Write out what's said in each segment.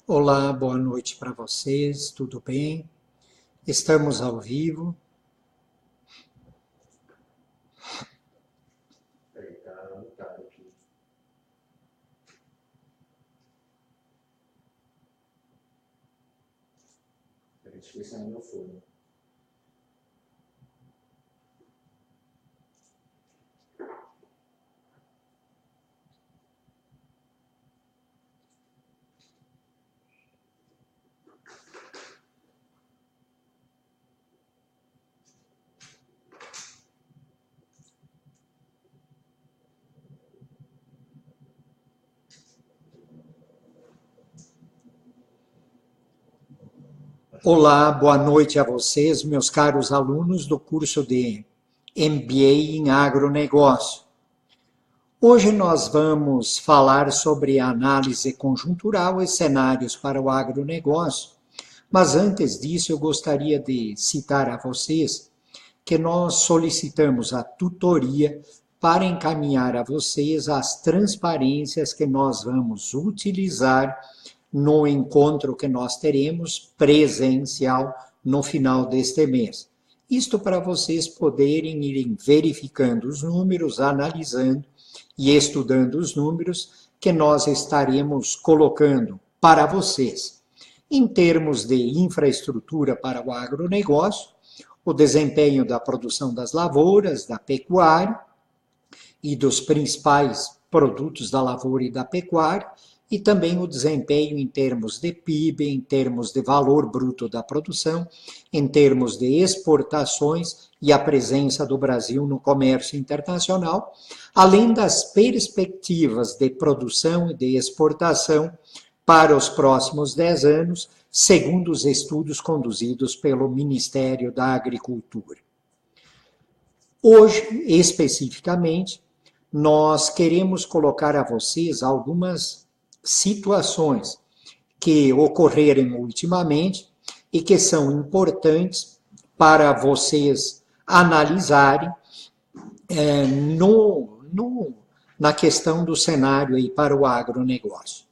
Olá, boa noite para vocês, tudo bem? Estamos ao vivo. Olá, boa noite a vocês, meus caros alunos do curso de MBA em Agronegócio. Hoje nós vamos falar sobre análise conjuntural e cenários para o agronegócio, mas antes disso eu gostaria de citar a vocês que nós solicitamos a tutoria para encaminhar a vocês as transparências que nós vamos utilizar no encontro que nós teremos presencial no final deste mês. Isto para vocês poderem irem verificando os números, analisando e estudando os números que nós estaremos colocando para vocês. Em termos de infraestrutura para o agronegócio, o desempenho da produção das lavouras, da pecuária e dos principais produtos da lavoura e da pecuária, e também o desempenho em termos de PIB, em termos de valor bruto da produção, em termos de exportações e a presença do Brasil no comércio internacional, além das perspectivas de produção e de exportação para os próximos 10 anos, segundo os estudos conduzidos pelo Ministério da Agricultura. Hoje, especificamente, nós queremos colocar a vocês algumas situações que ocorreram ultimamente e que são importantes para vocês analisarem na questão do cenário aí para o agronegócio.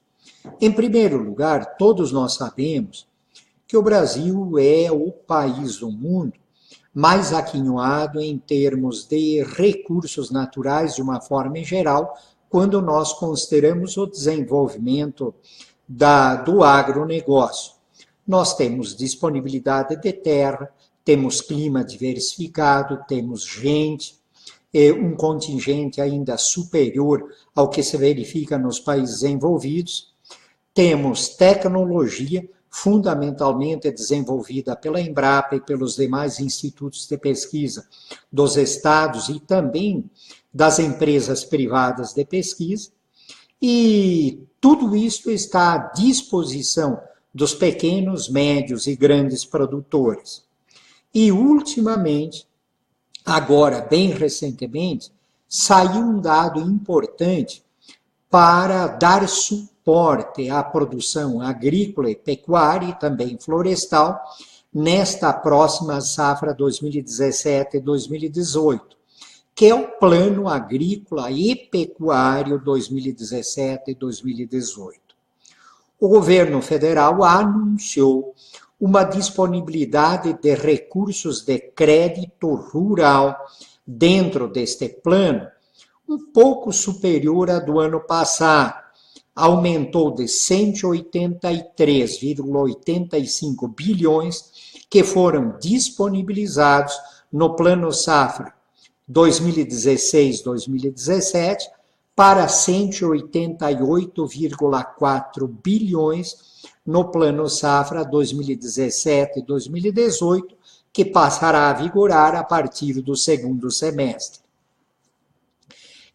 Em primeiro lugar, todos nós sabemos que o Brasil é o país do mundo mais aquinhoado em termos de recursos naturais de uma forma em geral, quando nós consideramos o desenvolvimento do agronegócio. Nós temos disponibilidade de terra, temos clima diversificado, temos gente, um contingente ainda superior ao que se verifica nos países envolvidos, temos tecnologia fundamentalmente desenvolvida pela Embrapa e pelos demais institutos de pesquisa dos estados e também das empresas privadas de pesquisa, e tudo isso está à disposição dos pequenos, médios e grandes produtores. E, ultimamente, agora, bem recentemente, saiu um dado importante para dar suporte à produção agrícola e pecuária e também florestal nesta próxima safra 2017-2018, que é o Plano Agrícola e Pecuário 2017-2018. O governo federal anunciou uma disponibilidade de recursos de crédito rural dentro deste plano, um pouco superior à do ano passado. Aumentou de 183,85 bilhões que foram disponibilizados no Plano Safra 2016-2017 para 188,4 bilhões no Plano Safra 2017-2018, que passará a vigorar a partir do segundo semestre.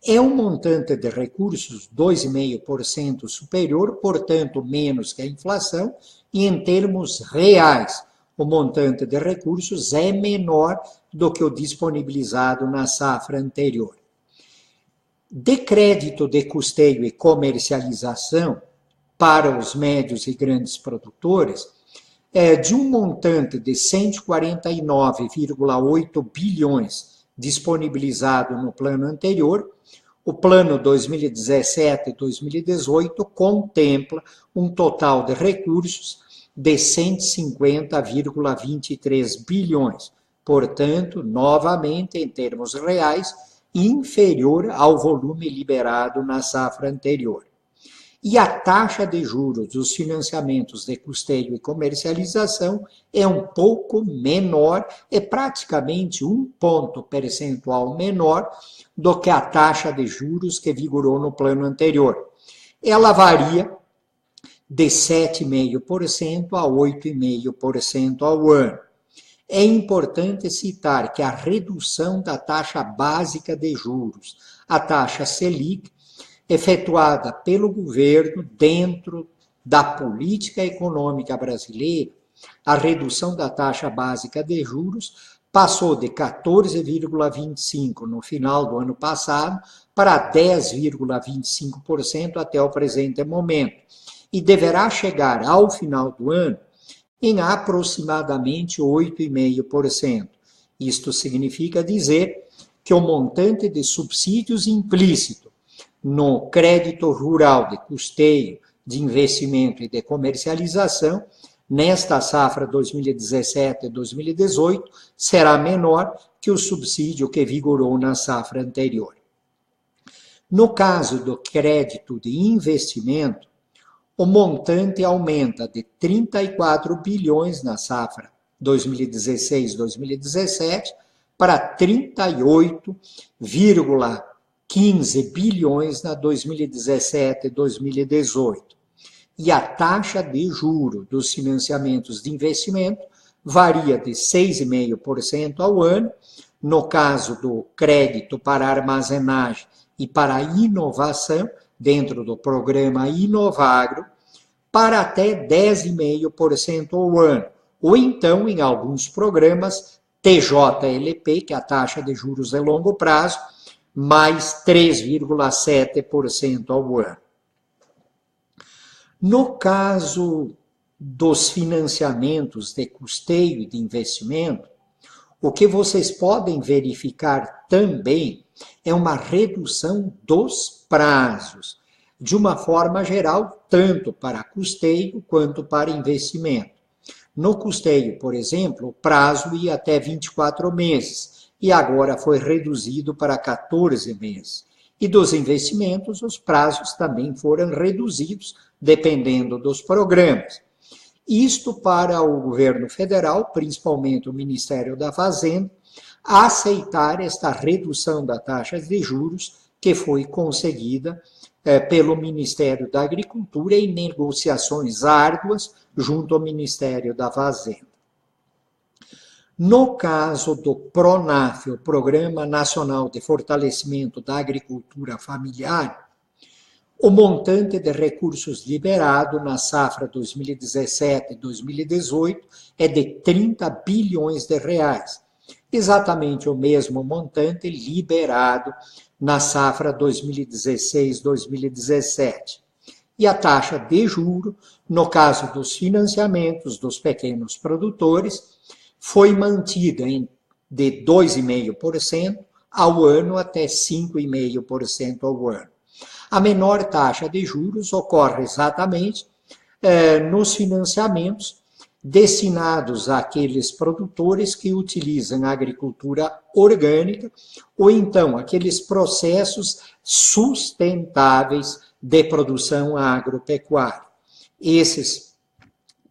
É um montante de recursos 2,5% superior, portanto, menos que a inflação, e em termos reais, o montante de recursos é menor do que o disponibilizado na safra anterior. De crédito de custeio e comercialização, para os médios e grandes produtores, de um montante de 149,8 bilhões disponibilizado no plano anterior, o plano 2017-2018 contempla um total de recursos de 150,23 bilhões. Portanto, novamente, em termos reais, inferior ao volume liberado na safra anterior. E a taxa de juros dos financiamentos de custeio e comercialização é um pouco menor, é praticamente 1 ponto percentual menor do que a taxa de juros que vigorou no plano anterior. Ela varia de 7,5% a 8,5% ao ano. É importante citar que a redução da taxa básica de juros, a taxa Selic, efetuada pelo governo dentro da política econômica brasileira, a redução da taxa básica de juros passou de 14,25% no final do ano passado para 10,25% até o presente momento, e deverá chegar ao final do ano em aproximadamente 8,5%. Isto significa dizer que o montante de subsídios implícito no crédito rural de custeio, de investimento e de comercialização, nesta safra 2017 e 2018, será menor que o subsídio que vigorou na safra anterior. No caso do crédito de investimento, o montante aumenta de 34 bilhões na safra 2016-2017 para 38,15 bilhões na 2017-2018. E a taxa de juro dos financiamentos de investimento varia de 6,5% ao ano, no caso do crédito para armazenagem e para inovação, dentro do programa Inovagro, para até 10,5% ao ano, ou então, em alguns programas, TJLP, que é a taxa de juros de longo prazo, mais 3,7% ao ano. No caso dos financiamentos de custeio e de investimento, o que vocês podem verificar também é uma redução dos prazos, de uma forma geral, tanto para custeio quanto para investimento. No custeio, por exemplo, o prazo ia até 24 meses, e agora foi reduzido para 14 meses. E dos investimentos, os prazos também foram reduzidos, dependendo dos programas. Isto para o governo federal, principalmente o Ministério da Fazenda, aceitar esta redução da taxa de juros que foi conseguida pelo Ministério da Agricultura em negociações árduas junto ao Ministério da Fazenda. No caso do PRONAF, o Programa Nacional de Fortalecimento da Agricultura Familiar, o montante de recursos liberado na safra 2017 e 2018 é de 30 bilhões de reais, exatamente o mesmo montante liberado na safra 2016-2017. E a taxa de juro, no caso dos financiamentos dos pequenos produtores, foi mantida de 2,5% ao ano até 5,5% ao ano. A menor taxa de juros ocorre exatamente nos financiamentos destinados àqueles produtores que utilizam a agricultura orgânica ou então aqueles processos sustentáveis de produção agropecuária. Esses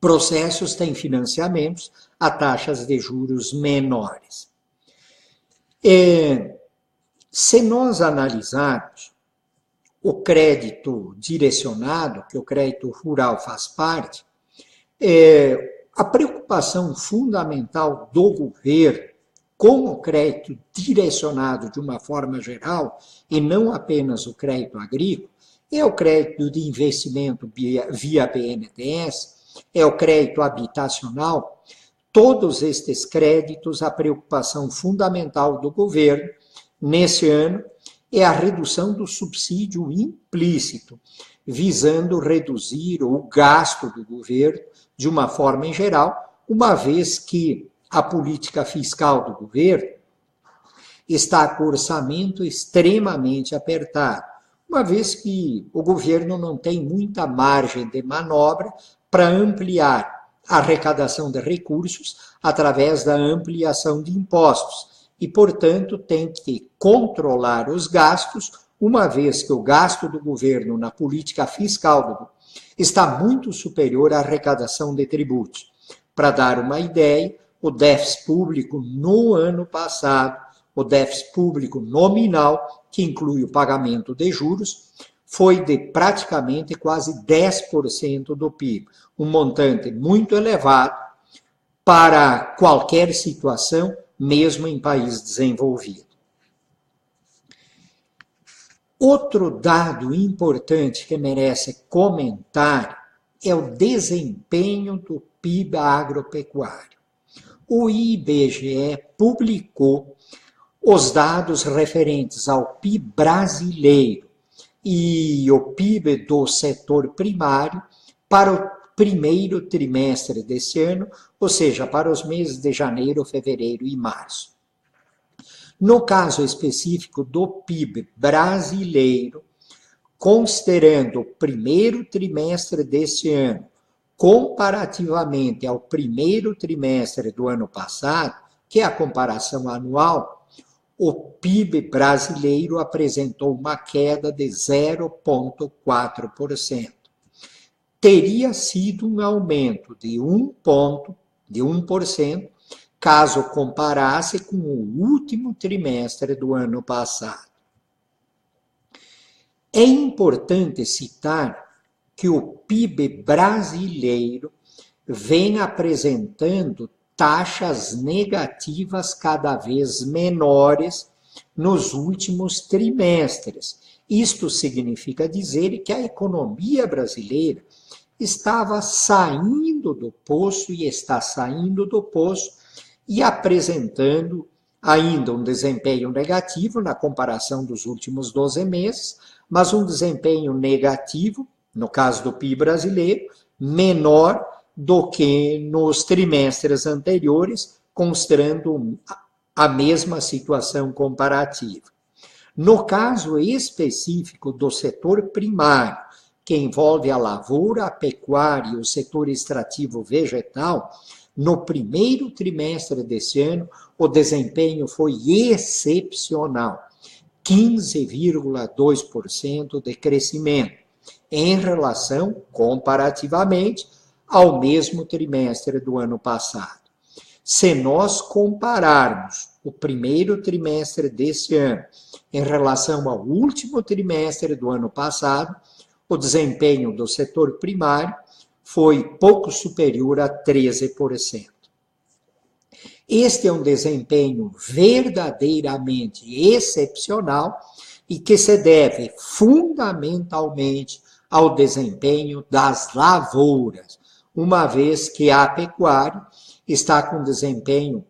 processos têm financiamentos a taxas de juros menores. Se nós analisarmos o crédito direcionado, que o crédito rural faz parte, a preocupação fundamental do governo com o crédito direcionado de uma forma geral, e não apenas o crédito agrícola, é o crédito de investimento via BNDES, é o crédito habitacional. Todos estes créditos, a preocupação fundamental do governo, nesse ano, é a redução do subsídio implícito, visando reduzir o gasto do governo de uma forma em geral, uma vez que a política fiscal do governo está com o orçamento extremamente apertado, uma vez que o governo não tem muita margem de manobra para ampliar a arrecadação de recursos através da ampliação de impostos e, portanto, tem que controlar os gastos, uma vez que o gasto do governo na política fiscal está muito superior à arrecadação de tributos. Para dar uma ideia, o déficit público no ano passado, o déficit público nominal, que inclui o pagamento de juros, foi de praticamente quase 10% do PIB, um montante muito elevado para qualquer situação, mesmo em país desenvolvido. Outro dado importante que merece comentário é o desempenho do PIB agropecuário. O IBGE publicou os dados referentes ao PIB brasileiro e o PIB do setor primário para o primeiro trimestre desse ano, ou seja, para os meses de janeiro, fevereiro e março. No caso específico do PIB brasileiro, considerando o primeiro trimestre desse ano, comparativamente ao primeiro trimestre do ano passado, que é a comparação anual, o PIB brasileiro apresentou uma queda de 0,4%. Teria sido um aumento de 1%, caso comparasse com o último trimestre do ano passado. É importante citar que o PIB brasileiro vem apresentando taxas negativas cada vez menores nos últimos trimestres. Isto significa dizer que a economia brasileira estava saindo do poço e está saindo do poço e apresentando ainda um desempenho negativo na comparação dos últimos 12 meses, mas um desempenho negativo, no caso do PIB brasileiro, menor do que nos trimestres anteriores, considerando a mesma situação comparativa. No caso específico do setor primário, que envolve a lavoura, a pecuária e o setor extrativo vegetal, no primeiro trimestre desse ano, o desempenho foi excepcional, 15,2% de crescimento, em relação, comparativamente, ao mesmo trimestre do ano passado. Se nós compararmos o primeiro trimestre desse ano em relação ao último trimestre do ano passado, o desempenho do setor primário foi pouco superior a 13%. Este é um desempenho verdadeiramente excepcional e que se deve fundamentalmente ao desempenho das lavouras, uma vez que a pecuária está com desempenho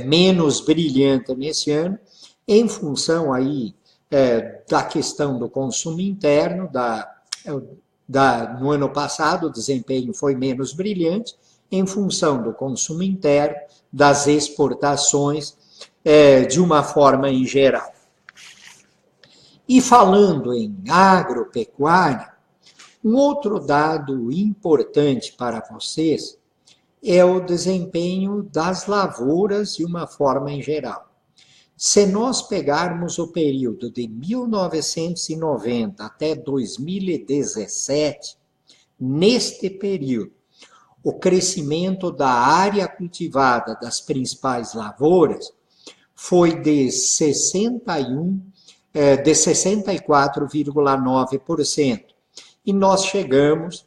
menos brilhante nesse ano, em função aí da questão do consumo interno, no ano passado o desempenho foi menos brilhante, em função do consumo interno, das exportações, de uma forma em geral. E falando em agropecuária, um outro dado importante para vocês é o desempenho das lavouras de uma forma em geral. Se nós pegarmos o período de 1990 até 2017, neste período, o crescimento da área cultivada das principais lavouras foi de 64,9%. E nós chegamos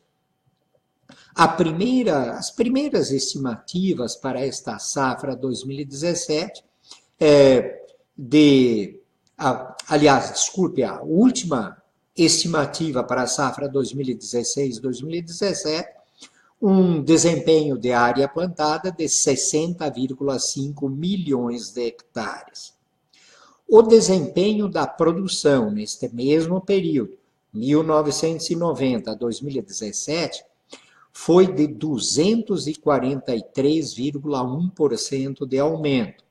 as primeiras estimativas para esta safra 2017, a última estimativa para a safra 2016-2017, um desempenho de área plantada de 60,5 milhões de hectares. O desempenho da produção neste mesmo período, 1990 a 2017, foi de 243,1% de aumento,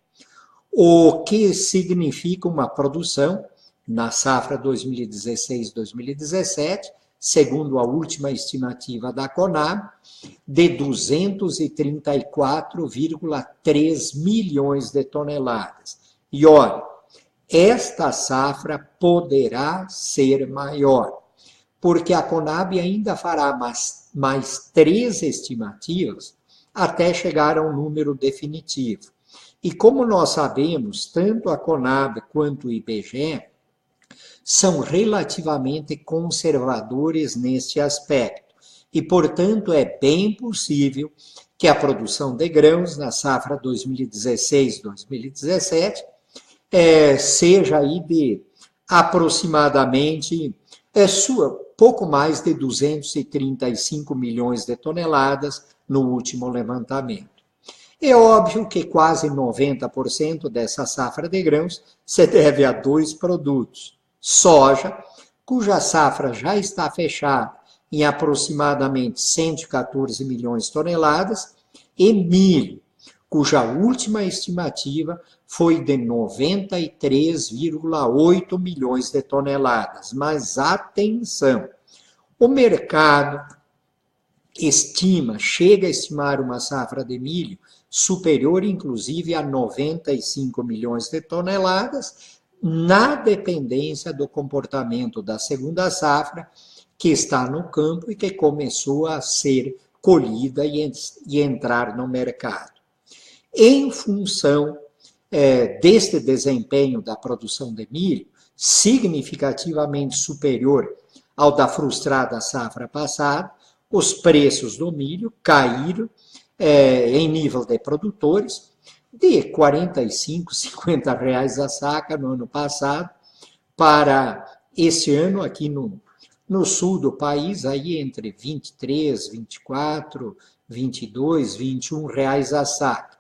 o que significa uma produção, na safra 2016-2017, segundo a última estimativa da Conab, de 234,3 milhões de toneladas. E olha, esta safra poderá ser maior, porque a Conab ainda fará mais 3 estimativas até chegar a um número definitivo. E como nós sabemos, tanto a Conab quanto o IBGE são relativamente conservadores neste aspecto. E, portanto, é bem possível que a produção de grãos na safra 2016-2017 seja aí de aproximadamente pouco mais de 235 milhões de toneladas no último levantamento. É óbvio que quase 90% dessa safra de grãos se deve a 2 produtos: soja, cuja safra já está fechada em aproximadamente 114 milhões de toneladas, e milho, cuja última estimativa foi de 93,8 milhões de toneladas. Mas atenção, o mercado chega a estimar uma safra de milho superior, inclusive, a 95 milhões de toneladas, na dependência do comportamento da segunda safra, que está no campo e que começou a ser colhida e entrar no mercado. Em função deste desempenho da produção de milho, significativamente superior ao da frustrada safra passada, os preços do milho caíram em nível de produtores de R$ 45, R$ 50 a saca no ano passado, para esse ano aqui no sul do país, aí entre R$ 23, R$ 24, R$ 22, R$ 21 a saca.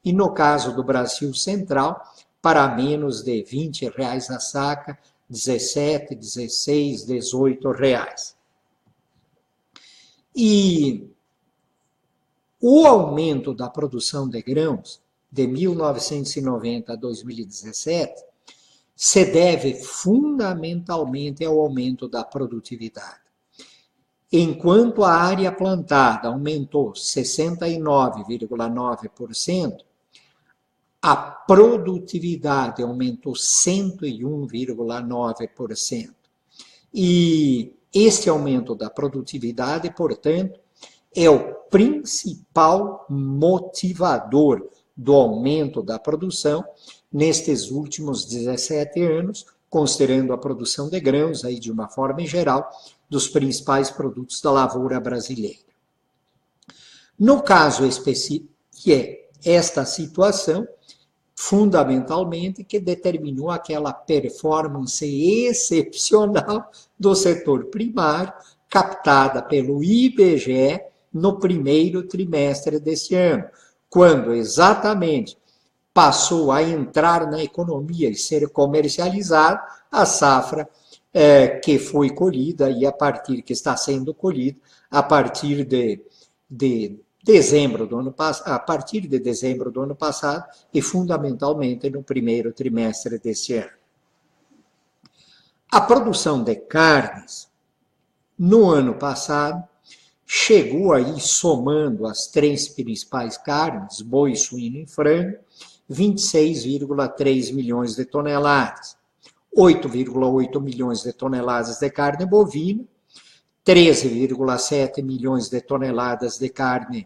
E no caso do Brasil Central, para menos de R$ 20 a saca, 17, 16, 18 reais. E o aumento da produção de grãos de 1990 a 2017 se deve fundamentalmente ao aumento da produtividade. Enquanto a área plantada aumentou 69,9%, a produtividade aumentou 101,9%. E este aumento da produtividade, portanto, é o principal motivador do aumento da produção nestes últimos 17 anos, considerando a produção de grãos, aí de uma forma em geral, dos principais produtos da lavoura brasileira. No caso específico, que é esta situação, fundamentalmente, que determinou aquela performance excepcional do setor primário, captada pelo IBGE no primeiro trimestre deste ano, quando exatamente passou a entrar na economia e ser comercializada a safra que foi colhida e que está sendo colhida a partir de dezembro do ano passado e fundamentalmente no primeiro trimestre deste ano. A produção de carnes no ano passado chegou aí, somando as 3 principais carnes, boi, suíno e frango, 26,3 milhões de toneladas, 8,8 milhões de toneladas de carne bovina, 13,7 milhões de toneladas de carne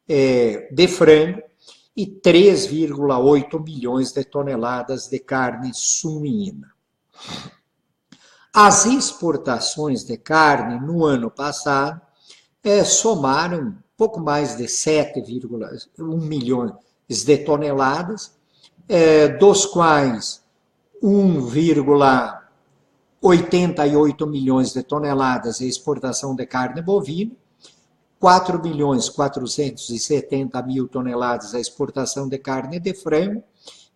de frango e 3,8 milhões de toneladas de carne suína. As exportações de carne no ano passado somaram pouco mais de 7,1 milhões de toneladas, dos quais 1,88 milhões de toneladas de exportação de carne bovina, 4.470.000 toneladas a exportação de carne de frango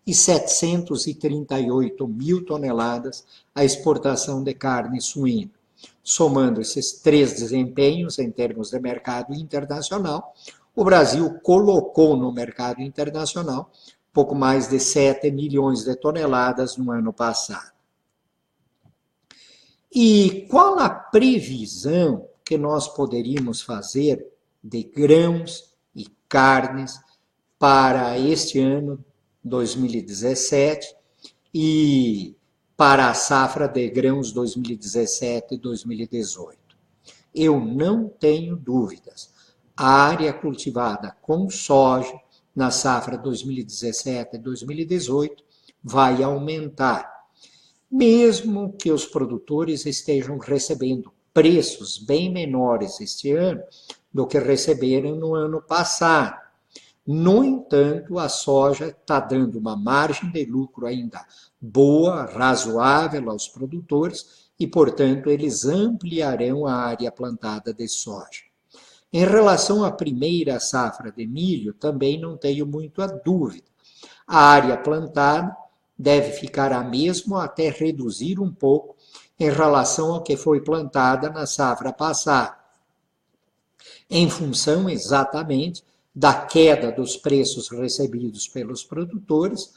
e 738.000 toneladas a exportação de carne suína. Somando esses três desempenhos em termos de mercado internacional, o Brasil colocou no mercado internacional pouco mais de 7 milhões de toneladas no ano passado. E qual a previsão que nós poderíamos fazer de grãos e carnes para este ano 2017 e para a safra de grãos 2017 e 2018? Eu não tenho dúvidas. A área cultivada com soja na safra 2017 e 2018 vai aumentar, mesmo que os produtores estejam recebendo preços bem menores este ano do que receberam no ano passado. No entanto, a soja está dando uma margem de lucro ainda boa, razoável aos produtores e, portanto, eles ampliarão a área plantada de soja. Em relação à primeira safra de milho, também não tenho muita dúvida. A área plantada deve ficar a mesma, até reduzir um pouco em relação ao que foi plantada na safra passada, em função exatamente da queda dos preços recebidos pelos produtores,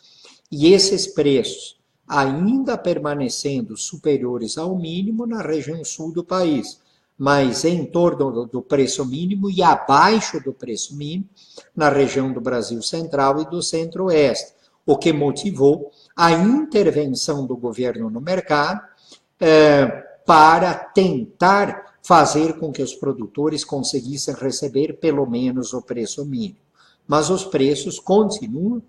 e esses preços ainda permanecendo superiores ao mínimo na região sul do país, mas em torno do preço mínimo e abaixo do preço mínimo na região do Brasil Central e do Centro-Oeste, o que motivou a intervenção do governo no mercado para tentar fazer com que os produtores conseguissem receber pelo menos o preço mínimo. Mas os preços continuam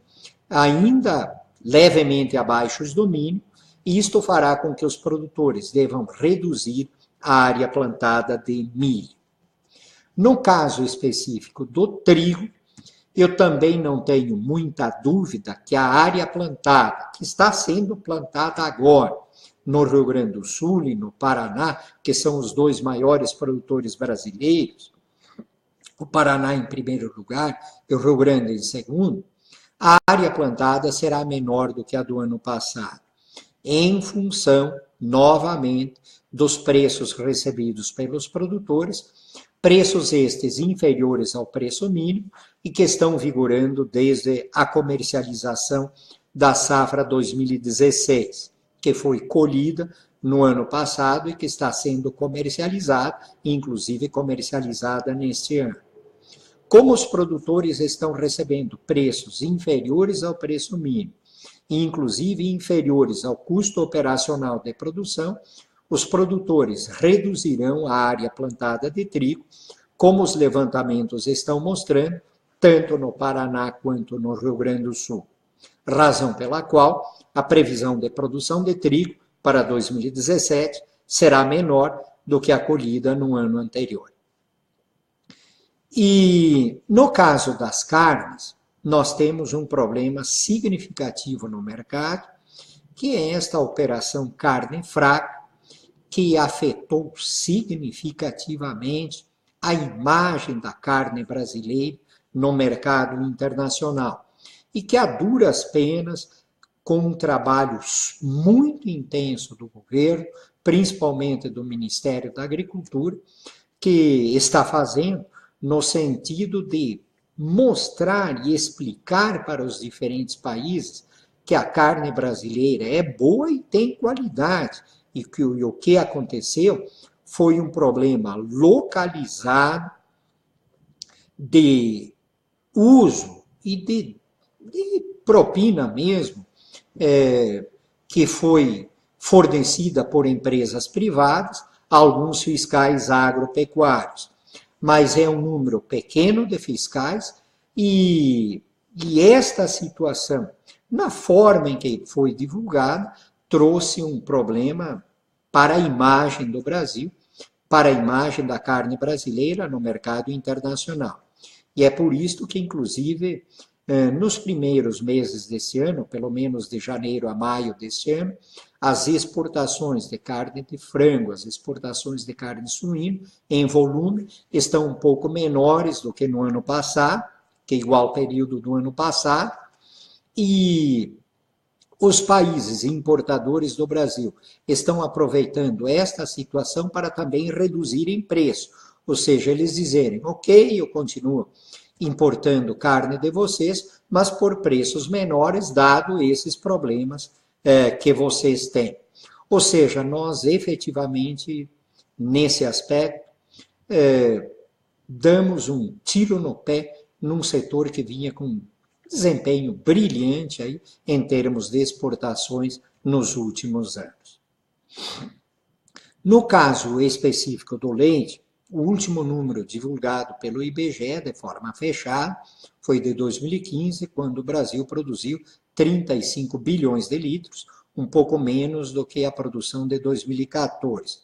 ainda levemente abaixo do mínimo, e isto fará com que os produtores devam reduzir a área plantada de milho. No caso específico do trigo, eu também não tenho muita dúvida que a área plantada, que está sendo plantada agora, no Rio Grande do Sul e no Paraná, que são os dois maiores produtores brasileiros, o Paraná em primeiro lugar e o Rio Grande em segundo, a área plantada será menor do que a do ano passado, em função, novamente, dos preços recebidos pelos produtores, preços estes inferiores ao preço mínimo e que estão vigorando desde a comercialização da safra 2016, que foi colhida no ano passado e que está sendo comercializada, inclusive comercializada neste ano. Como os produtores estão recebendo preços inferiores ao preço mínimo, e inclusive inferiores ao custo operacional de produção, os produtores reduzirão a área plantada de trigo, como os levantamentos estão mostrando, tanto no Paraná quanto no Rio Grande do Sul. Razão pela qual a previsão de produção de trigo para 2017 será menor do que a colhida no ano anterior. E no caso das carnes, nós temos um problema significativo no mercado, que é esta operação carne fraca, que afetou significativamente a imagem da carne brasileira no mercado internacional, e que a duras penas, com um trabalho muito intenso do governo, principalmente do Ministério da Agricultura, que está fazendo no sentido de mostrar e explicar para os diferentes países que a carne brasileira é boa e tem qualidade, e que o que aconteceu foi um problema localizado de uso e de propina mesmo, que foi fornecida por empresas privadas a alguns fiscais agropecuários. Mas é um número pequeno de fiscais e esta situação, na forma em que foi divulgada, trouxe um problema para a imagem do Brasil, para a imagem da carne brasileira no mercado internacional. E é por isso que, inclusive, nos primeiros meses desse ano, pelo menos de janeiro a maio desse ano, as exportações de carne de frango, as exportações de carne suína, em volume, estão um pouco menores do que no ano passado, que é igual período do ano passado, e Os países importadores do Brasil estão aproveitando esta situação para também reduzirem preço, ou seja, eles dizerem, ok, eu continuo importando carne de vocês, mas por preços menores, dado esses problemas que vocês têm. Ou seja, nós efetivamente, nesse aspecto, damos um tiro no pé num setor que vinha com desempenho brilhante aí, em termos de exportações nos últimos anos. No caso específico do leite, o último número divulgado pelo IBGE de forma fechada foi de 2015, quando o Brasil produziu 35 bilhões de litros, um pouco menos do que a produção de 2014.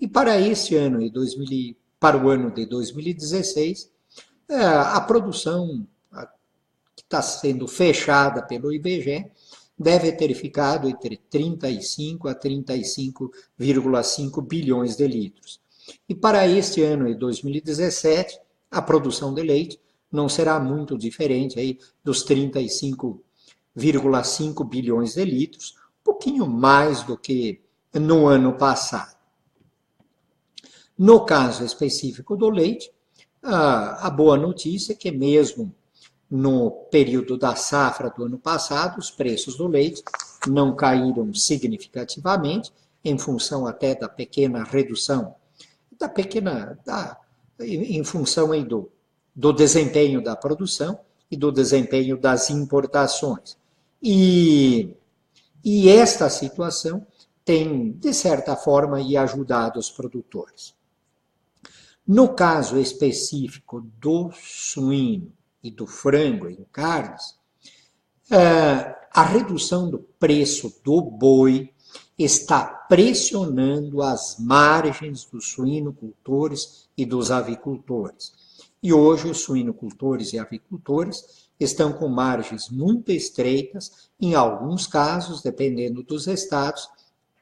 E para este ano, para o ano de 2016, a produção que está sendo fechada pelo IBGE deve ter ficado entre 35 a 35,5 bilhões de litros. E para este ano de 2017, a produção de leite não será muito diferente aí dos 35,5 bilhões de litros, um pouquinho mais do que no ano passado. No caso específico do leite, a boa notícia é que mesmo no período da safra do ano passado, os preços do leite não caíram significativamente, em função até da pequena redução, em função aí do desempenho da produção e do desempenho das importações. E esta situação tem, de certa forma, ajudado os produtores. No caso específico do suíno e do frango em carnes, a redução do preço do boi está pressionando as margens dos suinocultores e dos avicultores. E hoje os suinocultores e avicultores estão com margens muito estreitas, em alguns casos, dependendo dos estados,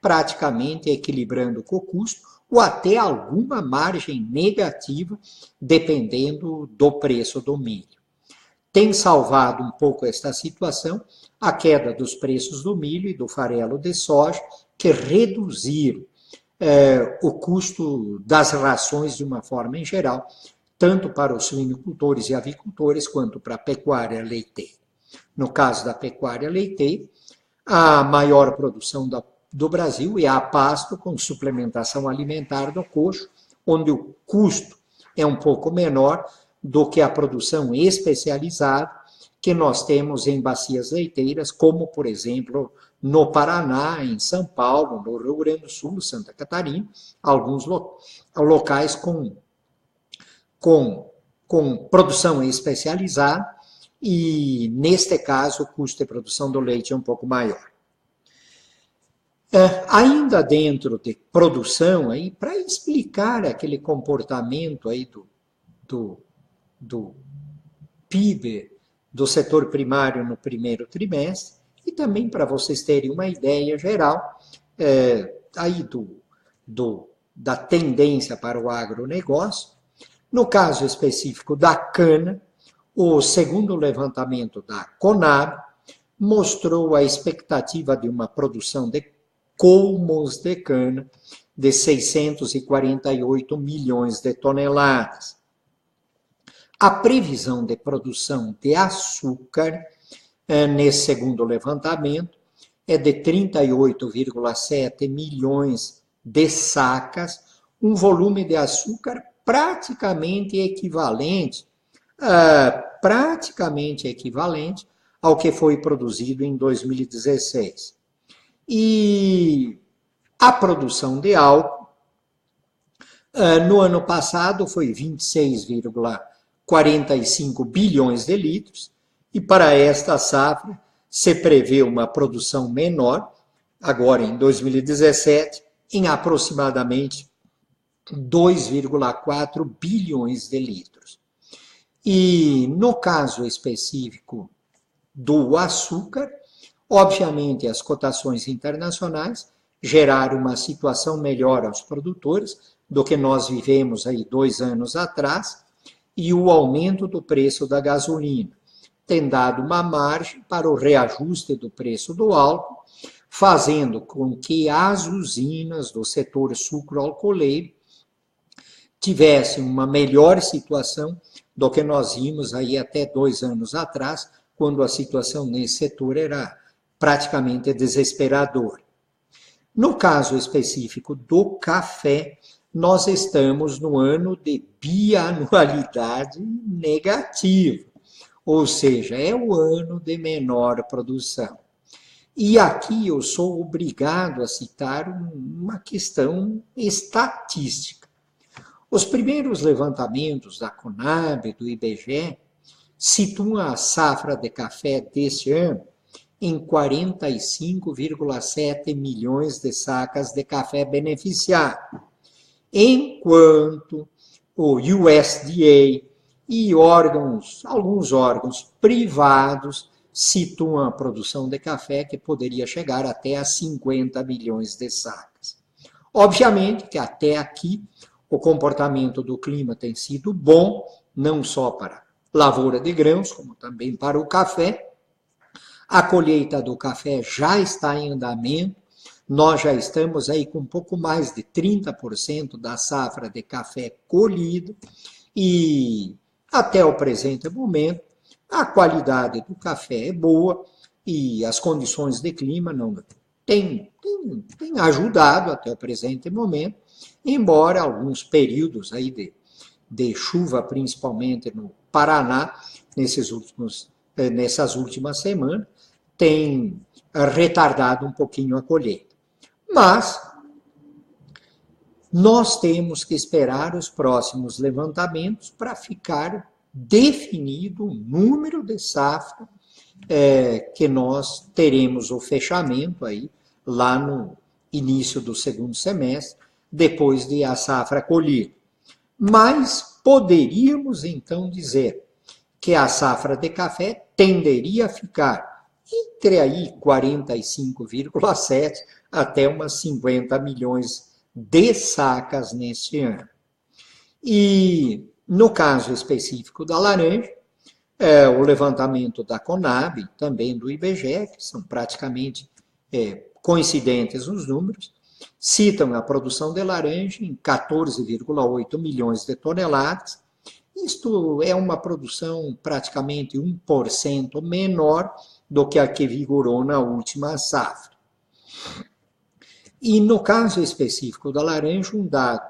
praticamente equilibrando com o custo, ou até alguma margem negativa, dependendo do preço do milho. Tem salvado um pouco esta situação a queda dos preços do milho e do farelo de soja, que reduziram o custo das rações de uma forma em geral, tanto para os suinocultores e avicultores, quanto para a pecuária leiteira. No caso da pecuária leiteira, a maior produção do Brasil é a pasto com suplementação alimentar do coxo, onde o custo é um pouco menor do que a produção especializada que nós temos em bacias leiteiras, como, por exemplo, no Paraná, em São Paulo, no Rio Grande do Sul, Santa Catarina, alguns locais com produção especializada, e, neste caso, o custo de produção do leite é um pouco maior. Ainda dentro de produção, para explicar aquele comportamento aí do PIB do setor primário no primeiro trimestre, e também para vocês terem uma ideia geral aí da tendência para o agronegócio. No caso específico da cana, o segundo levantamento da Conab mostrou a expectativa de uma produção de colmos de cana de 648 milhões de toneladas. A previsão de produção de açúcar, nesse segundo levantamento, é de 38,7 milhões de sacas, um volume de açúcar praticamente equivalente ao que foi produzido em 2016. E a produção de álcool, no ano passado, foi 26,45 bilhões de litros, e para esta safra se prevê uma produção menor, agora em 2017, em aproximadamente 2,4 bilhões de litros. E no caso específico do açúcar, obviamente as cotações internacionais geraram uma situação melhor aos produtores do que nós vivemos aí 2 anos atrás, e o aumento do preço da gasolina tem dado uma margem para o reajuste do preço do álcool, fazendo com que as usinas do setor sucroalcooleiro tivessem uma melhor situação do que nós vimos aí até 2 anos atrás, quando a situação nesse setor era praticamente desesperadora. No caso específico do café, nós estamos no ano de bianualidade negativa, ou seja, é o ano de menor produção. E aqui eu sou obrigado a citar uma questão estatística. Os primeiros levantamentos da Conab, do IBGE, situam a safra de café deste ano em 45,7 milhões de sacas de café beneficiado, enquanto o USDA e alguns órgãos privados situam a produção de café que poderia chegar até a 50 milhões de sacas. Obviamente que até aqui o comportamento do clima tem sido bom, não só para lavoura de grãos, como também para o café. A colheita do café já está em andamento, nós já estamos aí com um pouco mais de 30% da safra de café colhida e até o presente momento a qualidade do café é boa e as condições de clima não têm ajudado até o presente momento, embora alguns períodos aí de chuva, principalmente no Paraná, nessas últimas semanas, tem retardado um pouquinho a colheita. Mas nós temos que esperar os próximos levantamentos para ficar definido o número de safra que nós teremos o fechamento aí lá no início do segundo semestre, depois de a safra colhida. Mas poderíamos então dizer que a safra de café tenderia a ficar entre aí 45,7 até umas 50 milhões de sacas neste ano. E no caso específico da laranja, o levantamento da Conab, também do IBGE, que são praticamente coincidentes os números, citam a produção de laranja em 14,8 milhões de toneladas. Isto é uma produção praticamente 1% menor do que a que vigorou na última safra. E no caso específico da laranja, um dado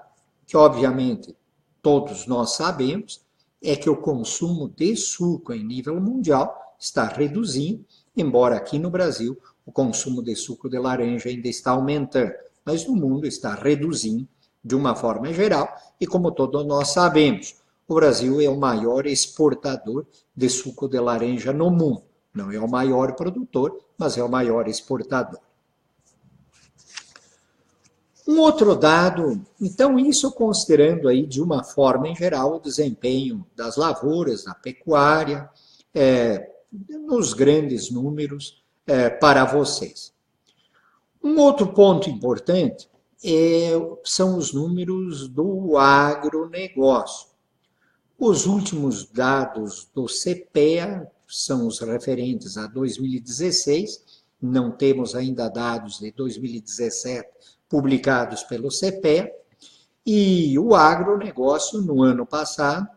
que obviamente todos nós sabemos é que o consumo de suco em nível mundial está reduzindo, embora aqui no Brasil o consumo de suco de laranja ainda está aumentando, mas no mundo está reduzindo de uma forma geral e como todos nós sabemos, o Brasil é o maior exportador de suco de laranja no mundo. Não é o maior produtor, mas é o maior exportador. Um outro dado, então isso considerando aí de uma forma em geral o desempenho das lavouras, da pecuária, nos grandes números para vocês. Um outro ponto importante são os números do agronegócio. Os últimos dados do CPEA são os referentes a 2016, não temos ainda dados de 2017 publicados pelo CPEA, e o agronegócio no ano passado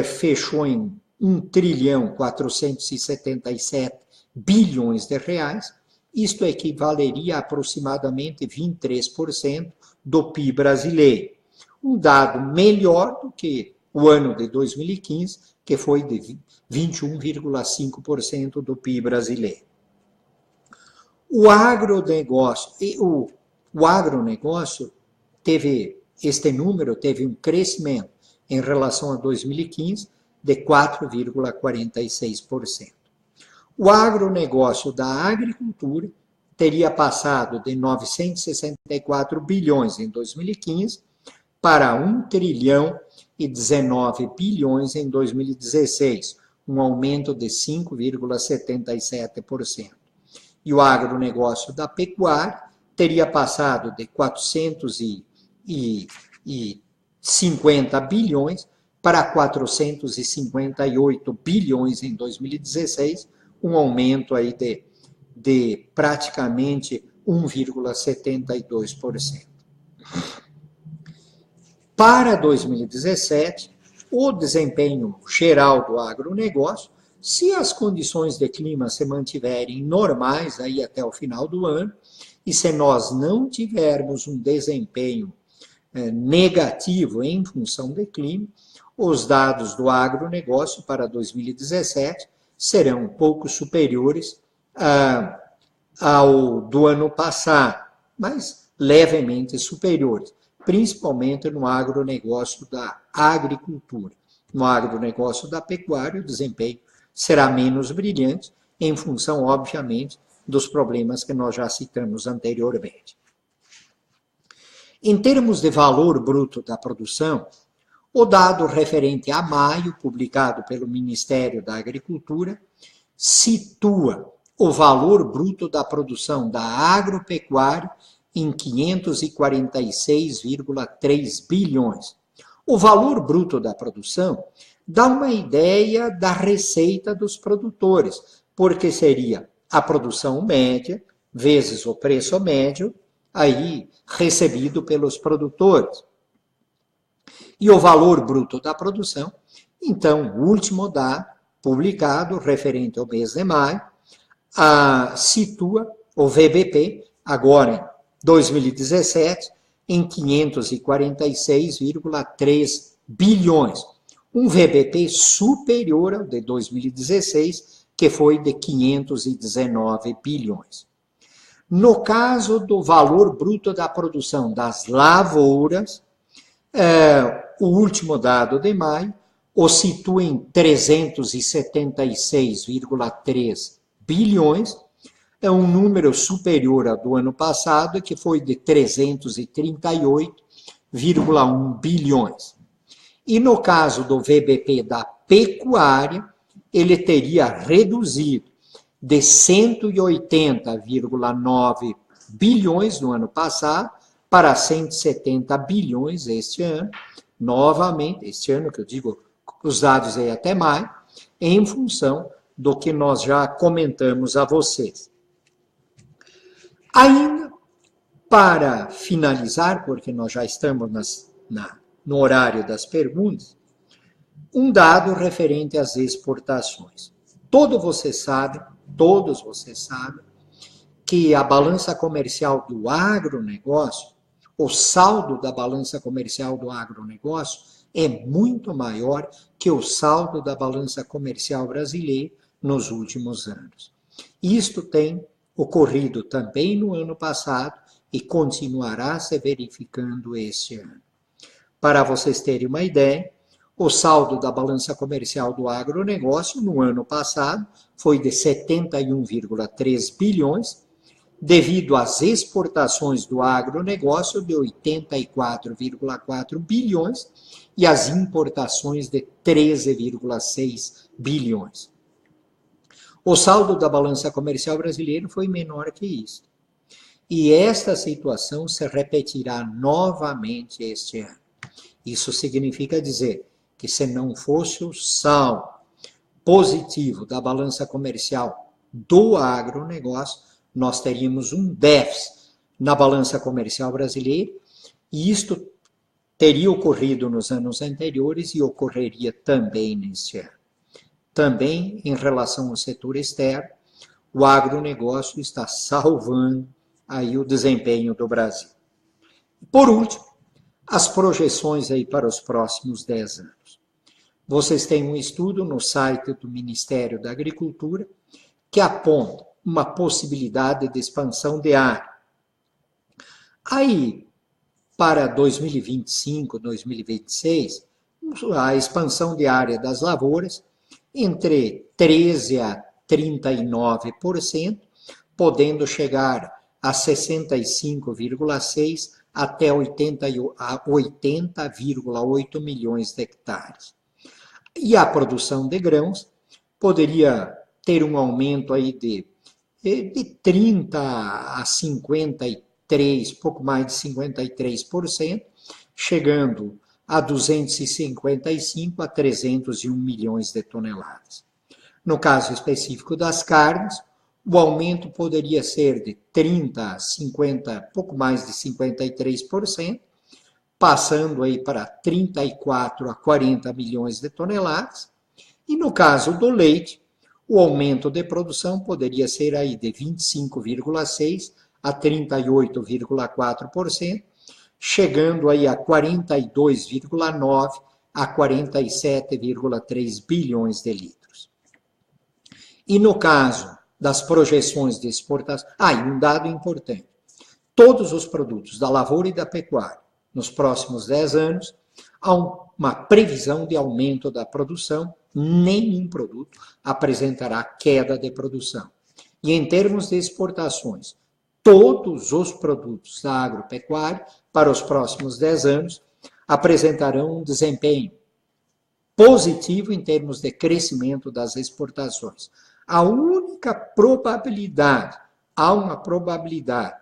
fechou em 1,477 bilhões de reais, isto equivaleria a aproximadamente 23% do PIB brasileiro, um dado melhor do que o ano de 2015, que foi de 21,5% do PIB brasileiro. O agronegócio este número teve um crescimento em relação a 2015 de 4,46%. O agronegócio da agricultura teria passado de 964 bilhões em 2015 para 1 trilhão e 19 bilhões em 2016, um aumento de 5,77%. E o agronegócio da pecuária teria passado de 450 bilhões para 458 bilhões em 2016, um aumento aí de praticamente 1,72%. Para 2017, o desempenho geral do agronegócio, se as condições de clima se mantiverem normais aí até o final do ano, e se nós não tivermos um desempenho negativo em função do clima, os dados do agronegócio para 2017 serão um pouco superiores ao do ano passado, mas levemente superiores, principalmente no agronegócio da agricultura. No agronegócio da pecuária, o desempenho será menos brilhante, em função, obviamente, dos problemas que nós já citamos anteriormente. Em termos de valor bruto da produção, o dado referente a maio, publicado pelo Ministério da Agricultura, situa o valor bruto da produção da agropecuária em 546,3 bilhões. O valor bruto da produção dá uma ideia da receita dos produtores, porque seria a produção média vezes o preço médio, aí recebido pelos produtores. E o valor bruto da produção, então, o último dado publicado, referente ao mês de maio, situa o VBP, agora em 2017, em 546,3 bilhões. Um VBP superior ao de 2016, que foi de 519 bilhões. No caso do valor bruto da produção das lavouras, o último dado de maio o situa em 376,3 bilhões, é um número superior ao do ano passado, que foi de 338,1 bilhões. E no caso do VBP da pecuária, ele teria reduzido de 180,9 bilhões no ano passado para 170 bilhões este ano, novamente, este ano que eu digo, os dados aí até maio, em função do que nós já comentamos a vocês. Ainda, para finalizar, porque nós já estamos no horário das perguntas, um dado referente às exportações. Todos vocês sabem, que a balança comercial do agronegócio, o saldo da balança comercial do agronegócio é muito maior que o saldo da balança comercial brasileira nos últimos anos. Isto tem ocorrido também no ano passado e continuará se verificando este ano. Para vocês terem uma ideia, o saldo da balança comercial do agronegócio no ano passado foi de 71,3 bilhões, devido às exportações do agronegócio de 84,4 bilhões e às importações de 13,6 bilhões. O saldo da balança comercial brasileira foi menor que isso. E esta situação se repetirá novamente este ano. Isso significa dizer que se não fosse o saldo positivo da balança comercial do agronegócio, nós teríamos um déficit na balança comercial brasileira, e isto teria ocorrido nos anos anteriores e ocorreria também neste ano. Também, em relação ao setor externo, o agronegócio está salvando aí o desempenho do Brasil. Por último, as projeções aí para os próximos 10 anos. Vocês têm um estudo no site do Ministério da Agricultura que aponta uma possibilidade de expansão de área. Aí, para 2025, 2026, a expansão de área das lavouras entre 13% a 39%, podendo chegar a 65,6% até 80,8 milhões de hectares. E a produção de grãos poderia ter um aumento aí de 30% a 53%, pouco mais de 53%, chegando a 255 a 301 milhões de toneladas. No caso específico das carnes, o aumento poderia ser de 30 a 50, pouco mais de 53%, passando aí para 34 a 40 milhões de toneladas. E no caso do leite, o aumento de produção poderia ser aí de 25,6 a 38,4%, chegando aí a 42,9 a 47,3 bilhões de litros. E no caso das projeções de exportação, e um dado importante, todos os produtos da lavoura e da pecuária, nos próximos 10 anos, há uma previsão de aumento da produção, nenhum produto apresentará queda de produção. E em termos de exportações, todos os produtos da agropecuária, para os próximos 10 anos, apresentarão um desempenho positivo em termos de crescimento das exportações. A única probabilidade, há uma probabilidade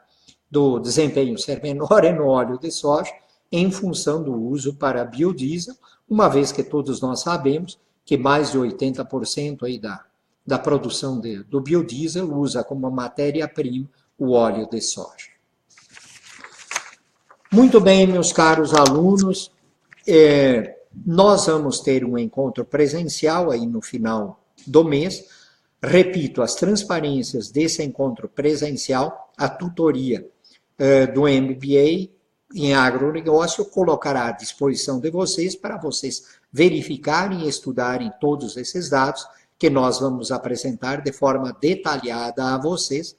do desempenho ser menor é no óleo de soja, em função do uso para biodiesel, uma vez que todos nós sabemos que mais de 80% aí da produção do biodiesel usa como matéria-prima o óleo de soja. Muito bem, meus caros alunos, nós vamos ter um encontro presencial aí no final do mês. Repito, as transparências desse encontro presencial, a tutoria do MBA em agronegócio colocará à disposição de vocês para vocês verificarem e estudarem todos esses dados que nós vamos apresentar de forma detalhada a vocês,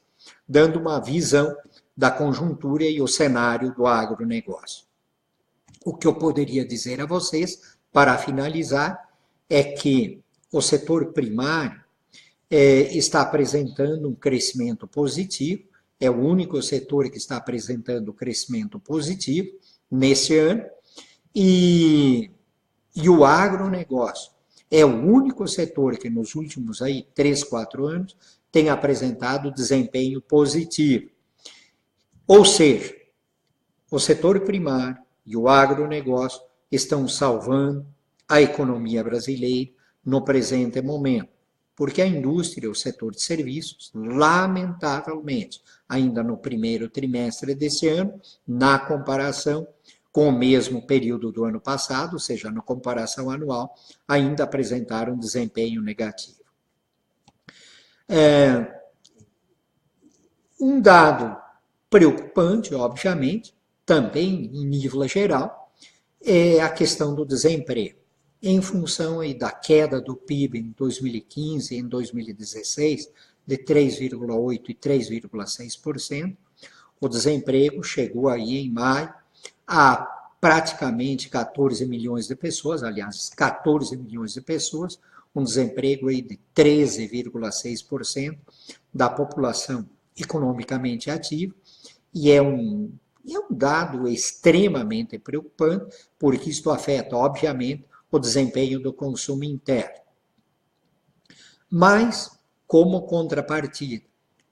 dando uma visão da conjuntura e o cenário do agronegócio. O que eu poderia dizer a vocês, para finalizar, é que o setor primário está apresentando um crescimento positivo, é o único setor que está apresentando crescimento positivo nesse ano, e o agronegócio é o único setor que nos últimos 3, 4 anos tem apresentado desempenho positivo. Ou seja, o setor primário e o agronegócio estão salvando a economia brasileira no presente momento, porque a indústria, o setor de serviços, lamentavelmente, ainda no primeiro trimestre desse ano, na comparação com o mesmo período do ano passado, ou seja, na comparação anual, ainda apresentaram desempenho negativo. Um dado preocupante, obviamente, também em nível geral, é a questão do desemprego. Em função aí da queda do PIB em 2015 e em 2016, de 3,8% e 3,6%, o desemprego chegou aí em maio a praticamente 14 milhões de pessoas, aliás, 14 milhões de pessoas, um desemprego aí de 13,6% da população economicamente ativa, e é um dado extremamente preocupante, porque isto afeta, obviamente, o desempenho do consumo interno. Mas, como contrapartida,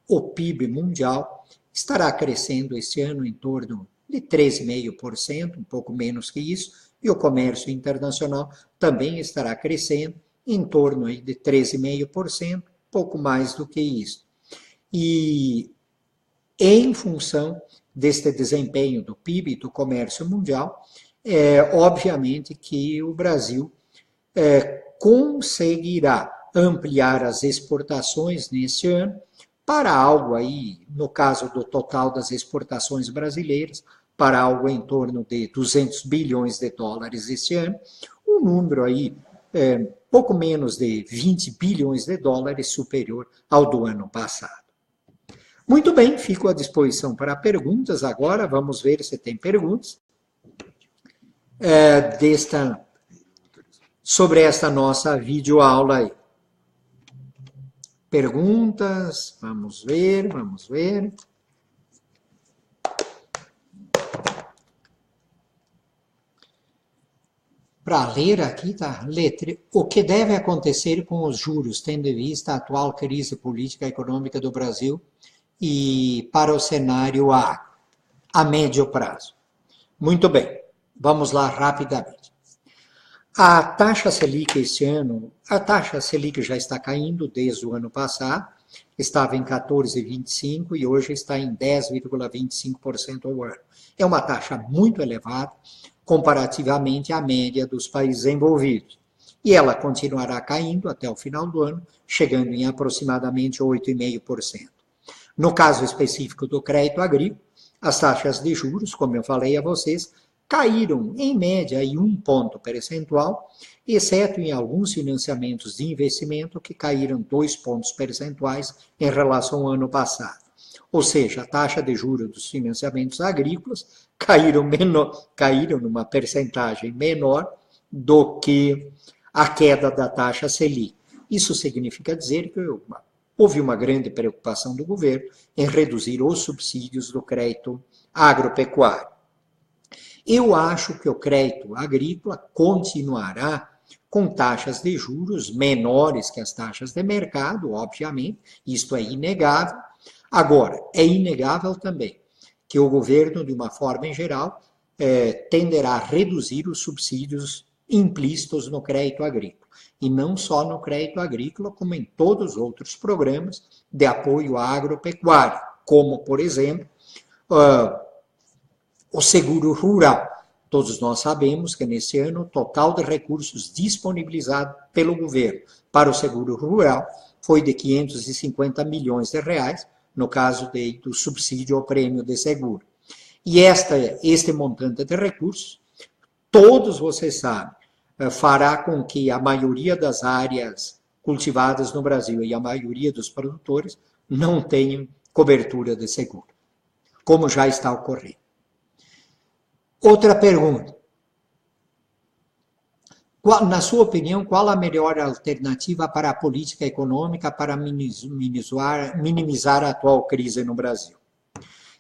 o PIB mundial estará crescendo este ano em torno de 13,5%, um pouco menos que isso, e o comércio internacional também estará crescendo em torno de 13,5%, pouco mais do que isso. E em função deste desempenho do PIB e do comércio mundial, obviamente que o Brasil conseguirá ampliar as exportações neste ano para algo aí, no caso do total das exportações brasileiras, para algo em torno de 200 bilhões de dólares este ano, um número aí pouco menos de 20 bilhões de dólares superior ao do ano passado. Muito bem, fico à disposição para perguntas agora, vamos ver se tem perguntas sobre esta nossa videoaula aí. Perguntas, vamos ver. Para ler aqui, tá? Letra. O que deve acontecer com os juros, tendo em vista a atual crise política e econômica do Brasil e para o cenário a médio prazo? Muito bem, vamos lá rapidamente. A taxa Selic este ano, a taxa Selic já está caindo desde o ano passado, estava em 14,25% e hoje está em 10,25% ao ano. É uma taxa muito elevada comparativamente à média dos países envolvidos. E ela continuará caindo até o final do ano, chegando em aproximadamente 8,5%. No caso específico do crédito agrícola, as taxas de juros, como eu falei a vocês, caíram em média em 1 ponto percentual, exceto em alguns financiamentos de investimento que caíram 2 pontos percentuais em relação ao ano passado. Ou seja, a taxa de juros dos financiamentos agrícolas caíram numa percentagem menor do que a queda da taxa Selic. Isso significa dizer que houve uma grande preocupação do governo em reduzir os subsídios do crédito agropecuário. Eu acho que o crédito agrícola continuará com taxas de juros menores que as taxas de mercado, obviamente, isto é inegável. Agora, é inegável também que o governo, de uma forma em geral, tenderá a reduzir os subsídios implícitos no crédito agrícola. E não só no crédito agrícola, como em todos os outros programas de apoio à agropecuária, como, por exemplo, o seguro rural. Todos nós sabemos que nesse ano o total de recursos disponibilizados pelo governo para o seguro rural foi de 550 milhões de reais, no caso do subsídio ao prêmio de seguro. E este montante de recursos, todos vocês sabem, fará com que a maioria das áreas cultivadas no Brasil e a maioria dos produtores não tenham cobertura de seguro, como já está ocorrendo. Outra pergunta. Na sua opinião, qual a melhor alternativa para a política econômica para minimizar a atual crise no Brasil?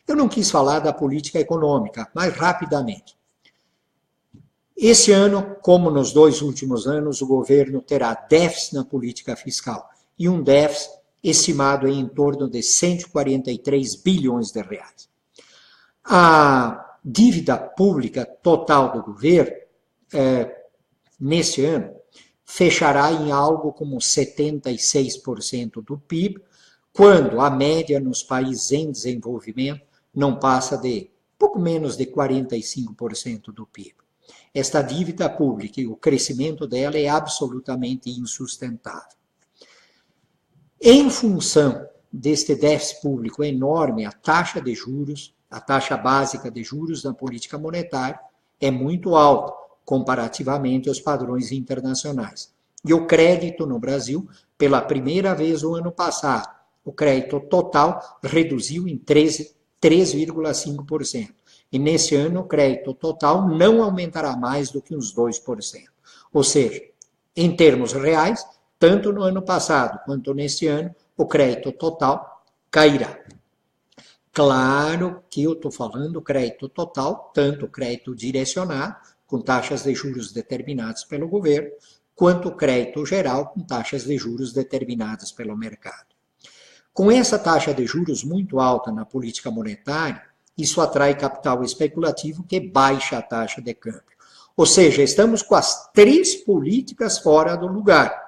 Eu não quis falar da política econômica, mas rapidamente. Esse ano, como nos 2 últimos anos, o governo terá déficit na política fiscal e um déficit estimado em torno de 143 bilhões de reais. A dívida pública total do governo, neste ano, fechará em algo como 76% do PIB, quando a média nos países em desenvolvimento não passa de pouco menos de 45% do PIB. Esta dívida pública e o crescimento dela é absolutamente insustentável. Em função deste déficit público enorme, a taxa de juros, a taxa básica de juros na política monetária é muito alta comparativamente aos padrões internacionais. E o crédito no Brasil, pela primeira vez no ano passado, o crédito total reduziu em 3,5%. E nesse ano o crédito total não aumentará mais do que uns 2%. Ou seja, em termos reais, tanto no ano passado quanto neste ano, o crédito total cairá. Claro que eu estou falando crédito total, tanto o crédito direcionado, com taxas de juros determinadas pelo governo, quanto o crédito geral, com taxas de juros determinadas pelo mercado. Com essa taxa de juros muito alta na política monetária, isso atrai capital especulativo que baixa a taxa de câmbio. Ou seja, estamos com as 3 políticas fora do lugar.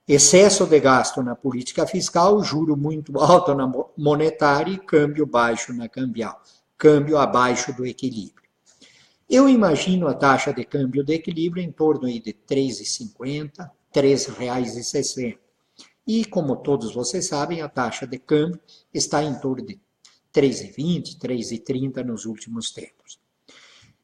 Excesso de gasto na política fiscal, juro muito alto na monetária e câmbio baixo na cambial. Câmbio abaixo do equilíbrio. Eu imagino a taxa de câmbio de equilíbrio em torno de R$ 3,50, R$ 3,60. E, como todos vocês sabem, a taxa de câmbio está em torno de 3,20, 3,30 nos últimos tempos.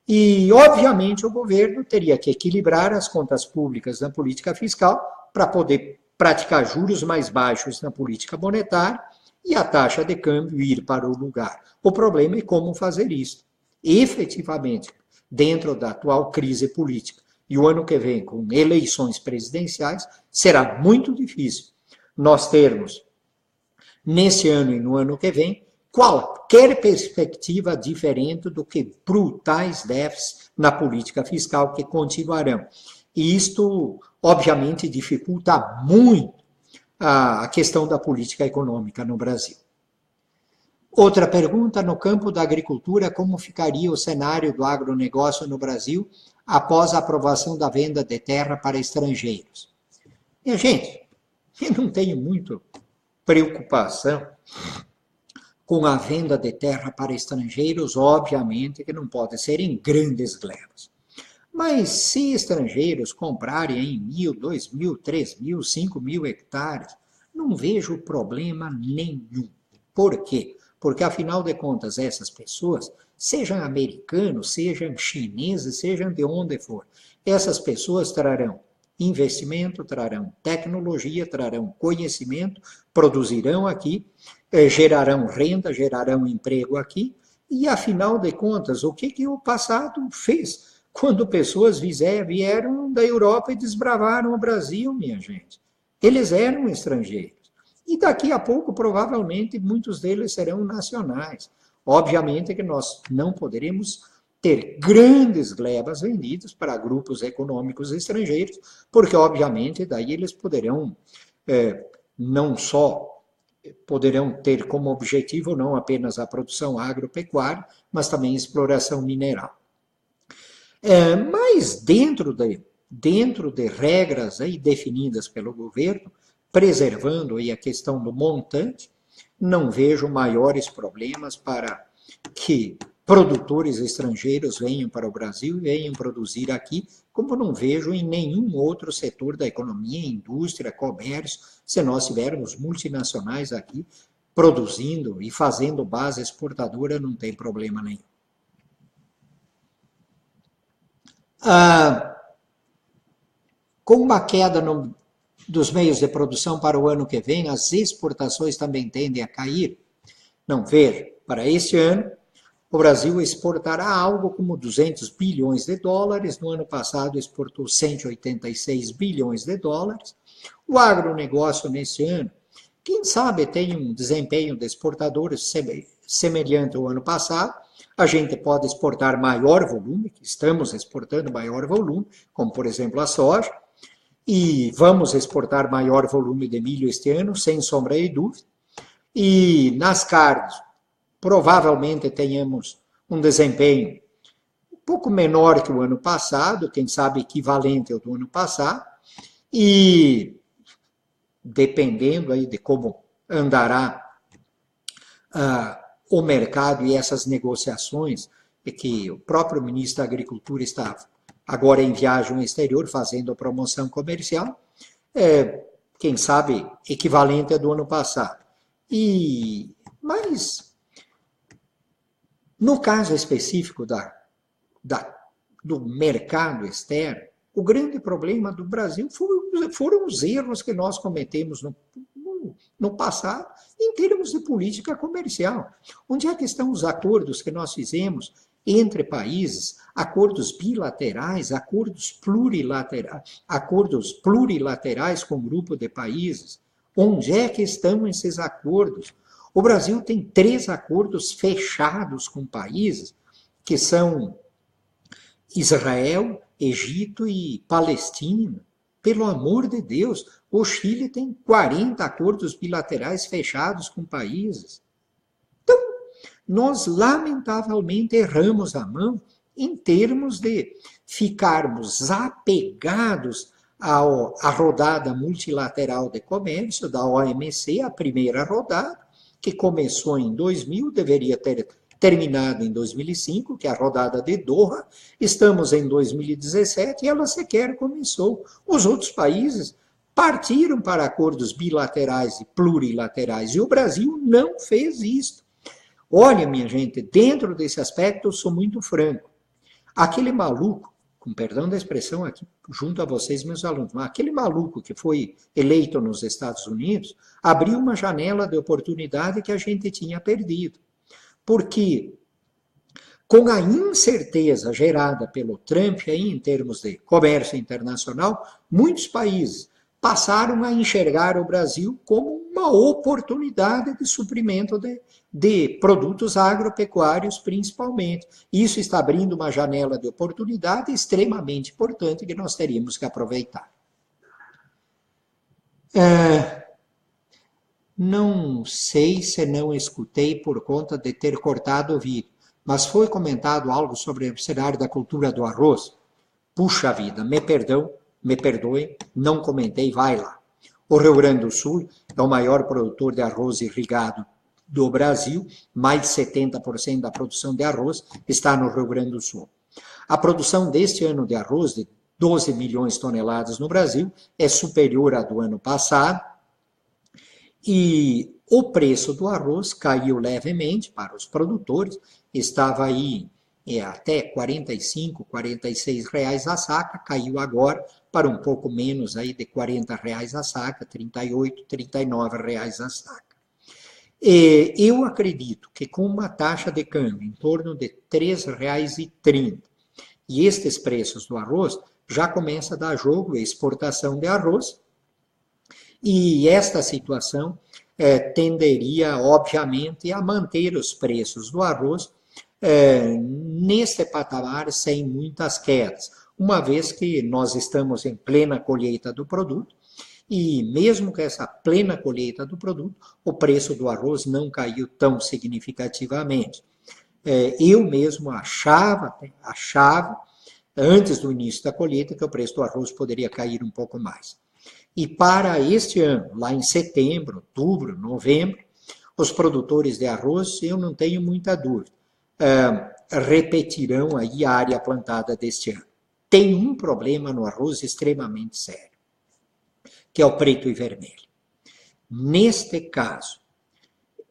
E, obviamente, o governo teria que equilibrar as contas públicas na política fiscal para poder praticar juros mais baixos na política monetária e a taxa de câmbio ir para o lugar. O problema é como fazer isso. Efetivamente, dentro da atual crise política, e o ano que vem, com eleições presidenciais, será muito difícil nós termos, nesse ano e no ano que vem, qualquer perspectiva diferente do que brutais déficits na política fiscal que continuarão. E isto, obviamente, dificulta muito a questão da política econômica no Brasil. Outra pergunta, no campo da agricultura, como ficaria o cenário do agronegócio no Brasil após a aprovação da venda de terra para estrangeiros. Minha gente, eu não tenho muito preocupação com a venda de terra para estrangeiros, obviamente que não pode ser em grandes glebas. Mas se estrangeiros comprarem em 1.000, 2.000, 3.000, 5.000 hectares, não vejo problema nenhum. Por quê? Porque, afinal de contas, essas pessoas, sejam americanos, sejam chineses, sejam de onde for, essas pessoas trarão investimento, trarão tecnologia, trarão conhecimento, produzirão aqui, gerarão renda, gerarão emprego aqui, e, afinal de contas, o que o passado fez quando pessoas vieram da Europa e desbravaram o Brasil, minha gente? Eles eram estrangeiros. E daqui a pouco, provavelmente, muitos deles serão nacionais. Obviamente que nós não poderemos ter grandes glebas vendidas para grupos econômicos estrangeiros, porque, obviamente, daí eles poderão, não só poderão ter como objetivo não apenas a produção agropecuária, mas também exploração mineral. Mas dentro de regras aí definidas pelo governo, preservando aí a questão do montante, não vejo maiores problemas para que produtores estrangeiros venham para o Brasil e venham produzir aqui, como não vejo em nenhum outro setor da economia, indústria, comércio, se nós tivermos multinacionais aqui produzindo e fazendo base exportadora, não tem problema nenhum. Com uma queda dos meios de produção para o ano que vem, as exportações também tendem a cair. Não, veja, para este ano, o Brasil exportará algo como 200 bilhões de dólares, no ano passado exportou 186 bilhões de dólares. O agronegócio nesse ano, quem sabe tem um desempenho de exportadores semelhante ao ano passado, a gente pode exportar maior volume, estamos exportando maior volume, como por exemplo a soja, e vamos exportar maior volume de milho este ano, sem sombra de dúvida. E nas carnes, provavelmente tenhamos um desempenho um pouco menor que o ano passado, quem sabe equivalente ao do ano passado, e dependendo aí de como andará o mercado e essas negociações, que o próprio ministro da Agricultura está agora em viagem ao exterior, fazendo a promoção comercial, quem sabe equivalente ao do ano passado. Mas, no caso específico do mercado externo, o grande problema do Brasil foram os erros que nós cometemos no passado, em termos de política comercial. Onde é que estão os acordos que nós fizemos entre países, acordos bilaterais, acordos plurilaterais com grupo de países? Onde é que estão esses acordos? O Brasil tem 3 acordos fechados com países, que são Israel, Egito e Palestina. Pelo amor de Deus, o Chile tem 40 acordos bilaterais fechados com países. Então, nós lamentavelmente erramos a mão em termos de ficarmos apegados à rodada multilateral de comércio da OMC, a primeira rodada, que começou em 2000, deveria ter terminado em 2005, que é a rodada de Doha. Estamos em 2017 e ela sequer começou. Os outros países partiram para acordos bilaterais e plurilaterais e o Brasil não fez isso. Olha, minha gente, dentro desse aspecto eu sou muito franco. Aquele maluco, com perdão da expressão aqui junto a vocês, meus alunos, mas aquele maluco que foi eleito nos Estados Unidos abriu uma janela de oportunidade que a gente tinha perdido. Porque, com a incerteza gerada pelo Trump aí, em termos de comércio internacional, muitos países passaram a enxergar o Brasil como uma oportunidade de suprimento de produtos agropecuários, principalmente. Isso está abrindo uma janela de oportunidade extremamente importante que nós teríamos que aproveitar. Não sei se não escutei por conta de ter cortado o vídeo, mas foi comentado algo sobre o cenário da cultura do arroz. Puxa vida, me perdoe, não comentei, vai lá. O Rio Grande do Sul é o maior produtor de arroz irrigado do Brasil, mais de 70% da produção de arroz está no Rio Grande do Sul. A produção deste ano de arroz, de 12 milhões de toneladas no Brasil, é superior à do ano passado, e o preço do arroz caiu levemente para os produtores, estava aí até 45, 46 reais a saca, caiu agora para um pouco menos aí de 40 reais a saca, 38, 39 reais a saca. Eu acredito que com uma taxa de câmbio em torno de R$ 3,30 e estes preços do arroz, já começa a dar jogo a exportação de arroz, e esta situação tenderia, obviamente, a manter os preços do arroz neste patamar sem muitas quedas, uma vez que nós estamos em plena colheita do produto, e mesmo com essa plena colheita do produto, o preço do arroz não caiu tão significativamente. Eu mesmo achava, antes do início da colheita, que o preço do arroz poderia cair um pouco mais. E para este ano, lá em setembro, outubro, novembro, os produtores de arroz, eu não tenho muita dúvida, repetirão aí a área plantada deste ano. Tem um problema no arroz extremamente sério, que é o preto e vermelho. Neste caso,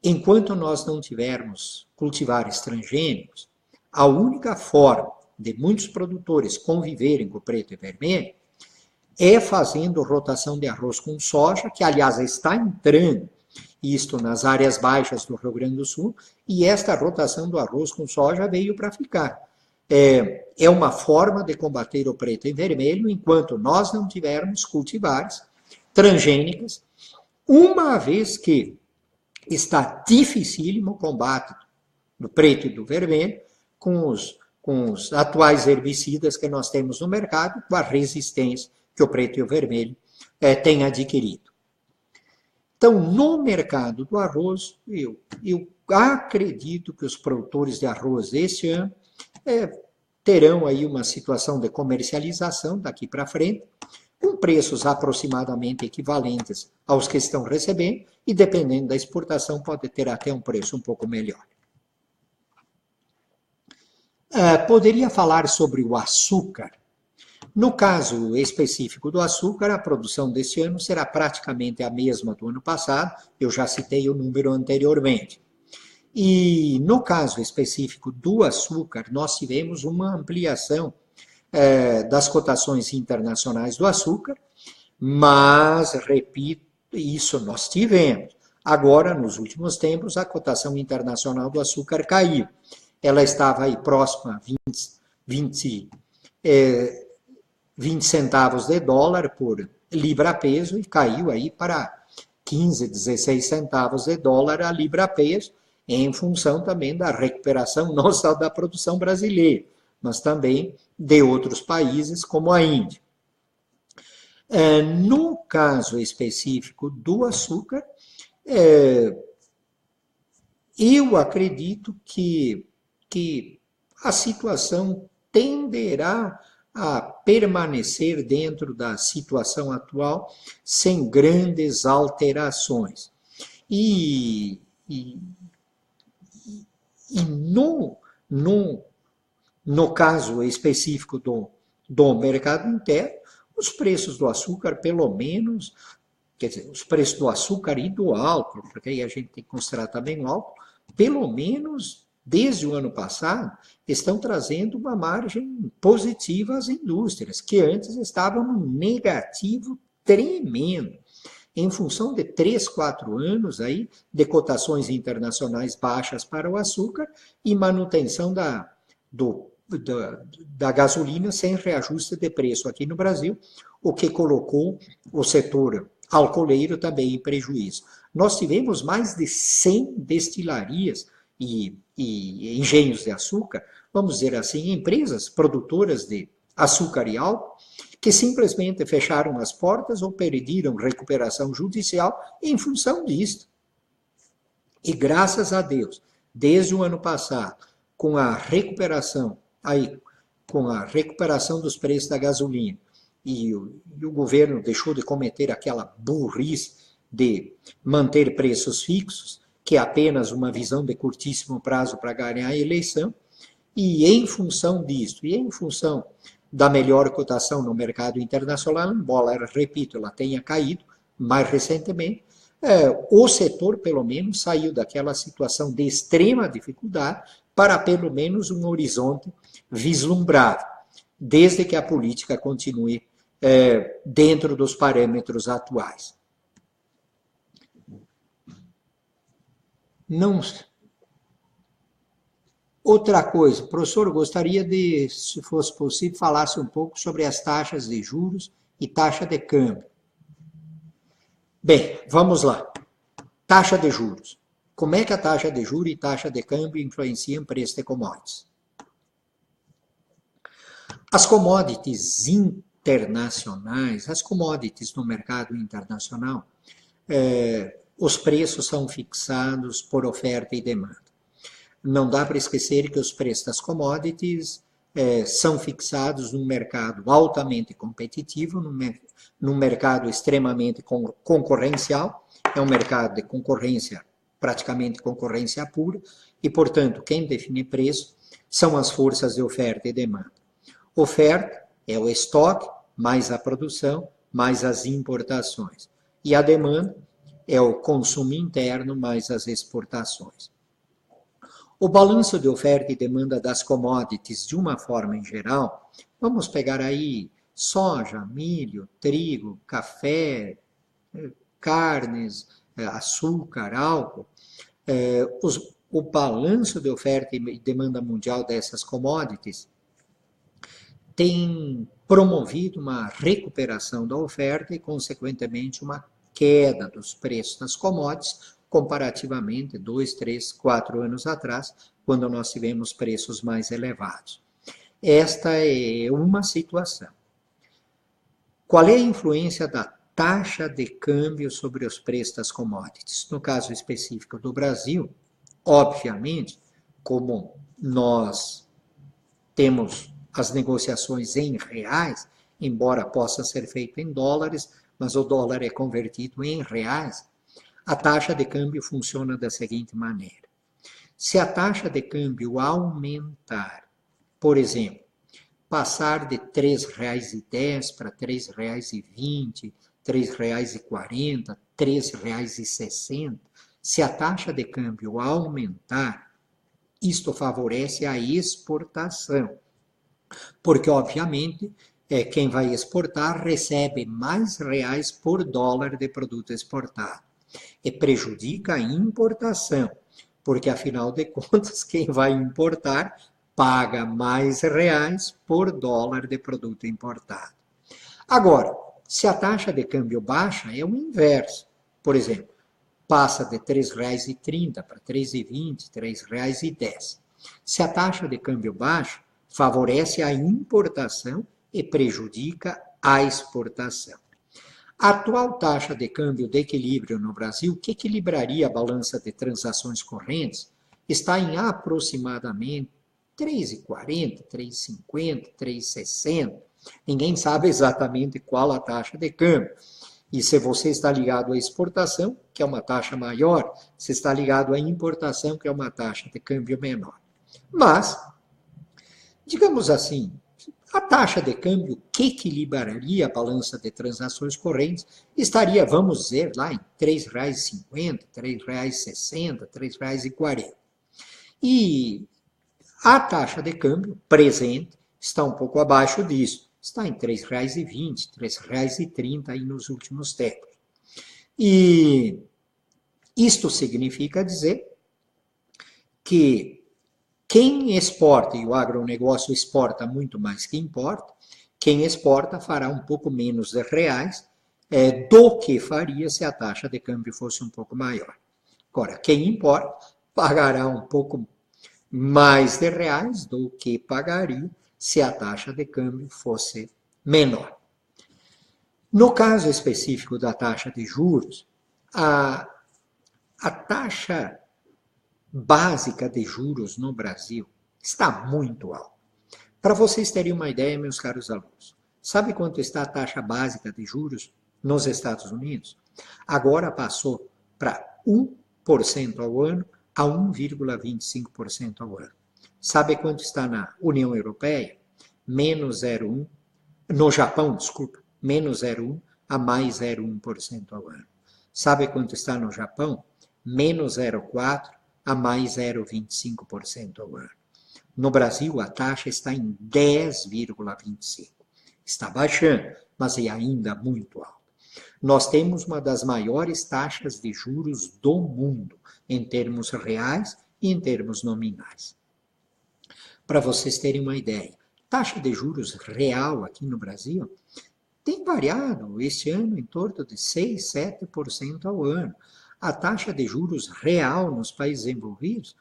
enquanto nós não tivermos cultivares transgênicos, a única forma de muitos produtores conviverem com o preto e vermelho é fazendo rotação de arroz com soja, que aliás está entrando isto nas áreas baixas do Rio Grande do Sul, e esta rotação do arroz com soja veio para ficar. É uma forma de combater o preto e vermelho enquanto nós não tivermos cultivares transgênicas, uma vez que está dificílimo o combate do preto e do vermelho com os atuais herbicidas que nós temos no mercado, com a resistência que o preto e o vermelho têm adquirido. Então, no mercado do arroz, eu acredito que os produtores de arroz este ano terão aí uma situação de comercialização daqui para frente, com preços aproximadamente equivalentes aos que estão recebendo, e dependendo da exportação pode ter até um preço um pouco melhor. Poderia falar sobre o açúcar. No caso específico do açúcar, a produção deste ano será praticamente a mesma do ano passado, eu já citei o número anteriormente. E no caso específico do açúcar, nós tivemos uma ampliação das cotações internacionais do açúcar, mas, repito, isso nós tivemos. Agora, nos últimos tempos, a cotação internacional do açúcar caiu. Ela estava aí próxima a 20 centavos de dólar por libra-peso e caiu aí para 15, 16 centavos de dólar a libra-peso, em função também da recuperação não só da produção brasileira, mas também de outros países como a Índia. No caso específico do açúcar, eu acredito que a situação tenderá a permanecer dentro da situação atual sem grandes alterações. E no caso específico do mercado interno, os preços do açúcar, pelo menos, quer dizer, os preços do açúcar e do álcool, porque aí a gente tem que considerar também o álcool, pelo menos desde o ano passado, estão trazendo uma margem positiva às indústrias, que antes estavam num negativo tremendo, em função de 3, 4 anos aí, de cotações internacionais baixas para o açúcar e manutenção da gasolina sem reajuste de preço aqui no Brasil, o que colocou o setor alcooleiro também em prejuízo. Nós tivemos mais de 100 destilarias e engenhos de açúcar, vamos dizer assim, empresas produtoras de açúcar e álcool, que simplesmente fecharam as portas ou perderam recuperação judicial em função disto. E graças a Deus, desde o ano passado, com a recuperação aí com a recuperação dos preços da gasolina, e o governo deixou de cometer aquela burrice de manter preços fixos, que é apenas uma visão de curtíssimo prazo para ganhar a eleição, e em função disso, e em função da melhor cotação no mercado internacional, embora, repito, ela tenha caído mais recentemente, o setor, pelo menos, saiu daquela situação de extrema dificuldade para, pelo menos, um horizonte vislumbrado, desde que a política continue dentro dos parâmetros atuais. Não. Outra coisa, professor, gostaria de, se fosse possível, falasse um pouco sobre as taxas de juros e taxa de câmbio. Bem, vamos lá. Taxa de juros. Como é que a taxa de juros e taxa de câmbio influenciam o preço de commodities? As commodities internacionais, as commodities no mercado internacional, os preços são fixados por oferta e demanda. Não dá para esquecer que os preços das commodities são fixados num mercado altamente competitivo, num mercado extremamente concorrencial, é um mercado de concorrência, praticamente concorrência pura, e, portanto, quem define preço são as forças de oferta e demanda. Oferta é o estoque, mais a produção, mais as importações. E a demanda é o consumo interno, mais as exportações. O balanço de oferta e demanda das commodities, de uma forma em geral, vamos pegar aí soja, milho, trigo, café, carnes, açúcar, álcool. O balanço de oferta e demanda mundial dessas commodities tem promovido uma recuperação da oferta e, consequentemente, uma queda dos preços das commodities, comparativamente 2, 3, 4 anos atrás, quando nós tivemos preços mais elevados. Esta é uma situação. Qual é a influência da taxa de câmbio sobre os preços das commodities? No caso específico do Brasil, obviamente, como nós temos as negociações em reais, embora possa ser feito em dólares, mas o dólar é convertido em reais, a taxa de câmbio funciona da seguinte maneira. Se a taxa de câmbio aumentar, por exemplo, passar de R$ 3,10 para R$ 3,20, R$ 3,40, R$ 3,60, se a taxa de câmbio aumentar, isto favorece a exportação, porque, obviamente, quem vai exportar recebe mais reais por dólar de produto exportado. E prejudica a importação, porque, afinal de contas, quem vai importar paga mais reais por dólar de produto importado. Agora, se a taxa de câmbio baixa, é o inverso. Por exemplo, passa de R$ 3,30 para R$ 3,20, R$ 3,10. Se a taxa de câmbio baixa, favorece a importação e prejudica a exportação. A atual taxa de câmbio de equilíbrio no Brasil, que equilibraria a balança de transações correntes, está em aproximadamente 3,40, 3,50, 3,60. Ninguém sabe exatamente qual a taxa de câmbio. E se você está ligado à exportação, que é uma taxa maior, se está ligado à importação, que é uma taxa de câmbio menor. Mas, digamos assim, a taxa de câmbio que equilibraria a balança de transações correntes estaria, vamos dizer, lá em R$ 3,50, R$ 3,60, R$ 3,40. E a taxa de câmbio presente está um pouco abaixo disso. Está em R$ 3,20, R$ 3,30 aí nos últimos tempos. E isto significa dizer que quem exporta, e o agronegócio exporta muito mais que importa, quem exporta fará um pouco menos de reais do que faria se a taxa de câmbio fosse um pouco maior. Agora, quem importa pagará um pouco mais de reais do que pagaria se a taxa de câmbio fosse menor. No caso específico da taxa de juros, a taxa básica de juros no Brasil está muito alta. Para vocês terem uma ideia, meus caros alunos, sabe quanto está a taxa básica de juros nos Estados Unidos? Agora passou para 1% ao ano a 1,25% ao ano. Sabe quanto está na União Europeia? Menos 0,1%. No Japão, desculpa, menos 0,1% a mais 0,1% ao ano. Sabe quanto está no Japão? Menos 0,4% a mais 0,25% ao ano. No Brasil, a taxa está em 10,25%. Está baixando, mas é ainda muito alta. Nós temos uma das maiores taxas de juros do mundo, em termos reais e em termos nominais. Para vocês terem uma ideia, taxa de juros real aqui no Brasil tem variado este ano em torno de 6, 7% ao ano. A taxa de juros real nos países envolvidos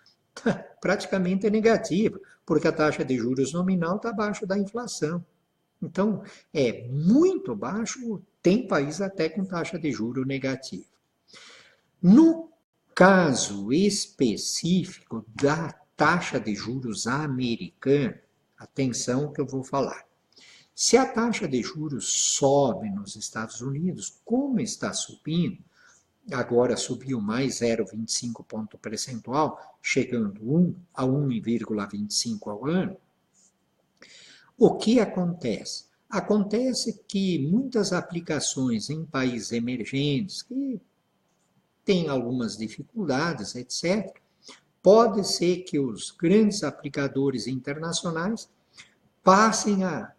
praticamente é negativa, porque a taxa de juros nominal está abaixo da inflação. Então, é muito baixo, tem país até com taxa de juros negativa. No caso específico da taxa de juros americana, atenção que eu vou falar. Se a taxa de juros sobe nos Estados Unidos, como está subindo, agora subiu mais 0,25 ponto percentual, chegando a 1,25 ao ano, o que acontece? Acontece que muitas aplicações em países emergentes, que têm algumas dificuldades, etc., pode ser que os grandes aplicadores internacionais passem a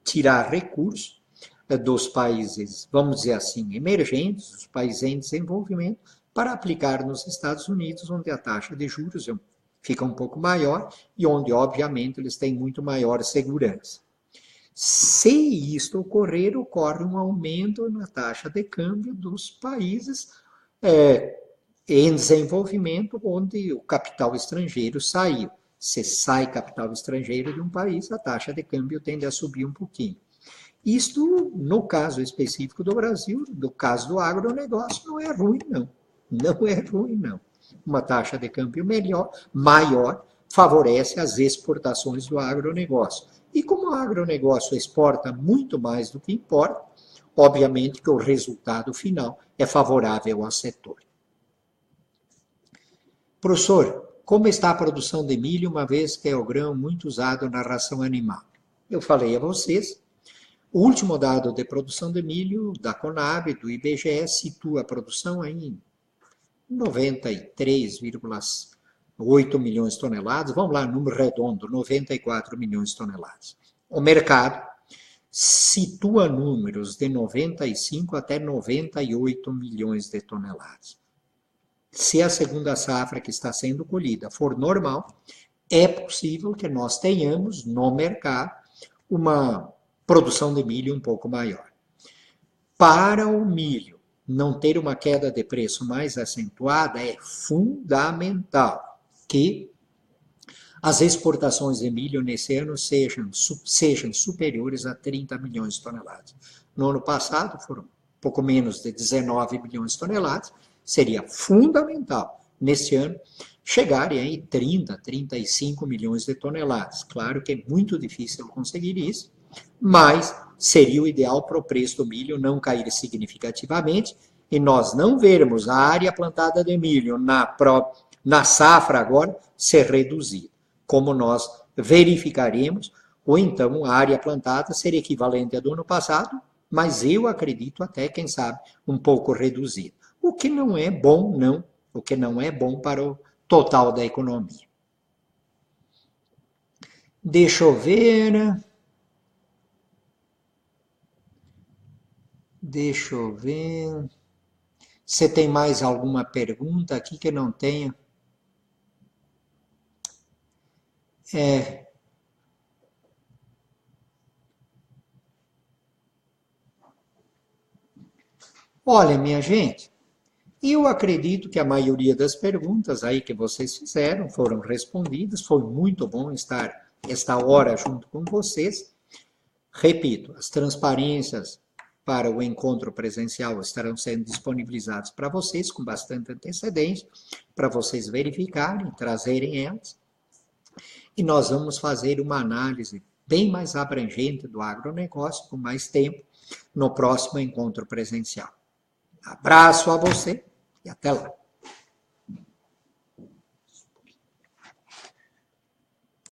tirar recursos dos países, vamos dizer assim, emergentes, os países em desenvolvimento, para aplicar nos Estados Unidos, onde a taxa de juros fica um pouco maior e onde, obviamente, eles têm muito maior segurança. Se isto ocorrer, ocorre um aumento na taxa de câmbio dos países em desenvolvimento, onde o capital estrangeiro saiu. Se sai capital estrangeiro de um país, a taxa de câmbio tende a subir um pouquinho. Isto, no caso específico do Brasil, no caso do agronegócio, não é ruim, não. Não é ruim, não. Uma taxa de câmbio maior favorece as exportações do agronegócio. E como o agronegócio exporta muito mais do que importa, obviamente que o resultado final é favorável ao setor. Professor, como está a produção de milho, uma vez que é o grão muito usado na ração animal? Eu falei a vocês, o último dado de produção de milho da Conab, do IBGE, situa a produção em 93,8 milhões de toneladas. Vamos lá, número redondo, 94 milhões de toneladas. O mercado situa números de 95 até 98 milhões de toneladas. Se a segunda safra que está sendo colhida for normal, é possível que nós tenhamos no mercado uma produção de milho um pouco maior. Para o milho não ter uma queda de preço mais acentuada, é fundamental que as exportações de milho nesse ano sejam superiores a 30 milhões de toneladas. No ano passado foram pouco menos de 19 milhões de toneladas. Seria fundamental, neste ano, chegarem aí 30, 35 milhões de toneladas. Claro que é muito difícil conseguir isso, mas seria o ideal para o preço do milho não cair significativamente e nós não vermos a área plantada de milho na safra agora ser reduzida, como nós verificaremos, ou então a área plantada ser equivalente à do ano passado, mas eu acredito até, quem sabe, um pouco reduzida. O que não é bom, não. O que não é bom para o total da economia. Deixa eu ver. Deixa eu ver. Você tem mais alguma pergunta aqui que não tenha? Olha, minha gente, eu acredito que a maioria das perguntas aí que vocês fizeram foram respondidas. Foi muito bom estar esta hora junto com vocês. Repito, as transparências para o encontro presencial estarão sendo disponibilizadas para vocês com bastante antecedência, para vocês verificarem, trazerem elas. E nós vamos fazer uma análise bem mais abrangente do agronegócio, com mais tempo, no próximo encontro presencial. Abraço a você e até lá.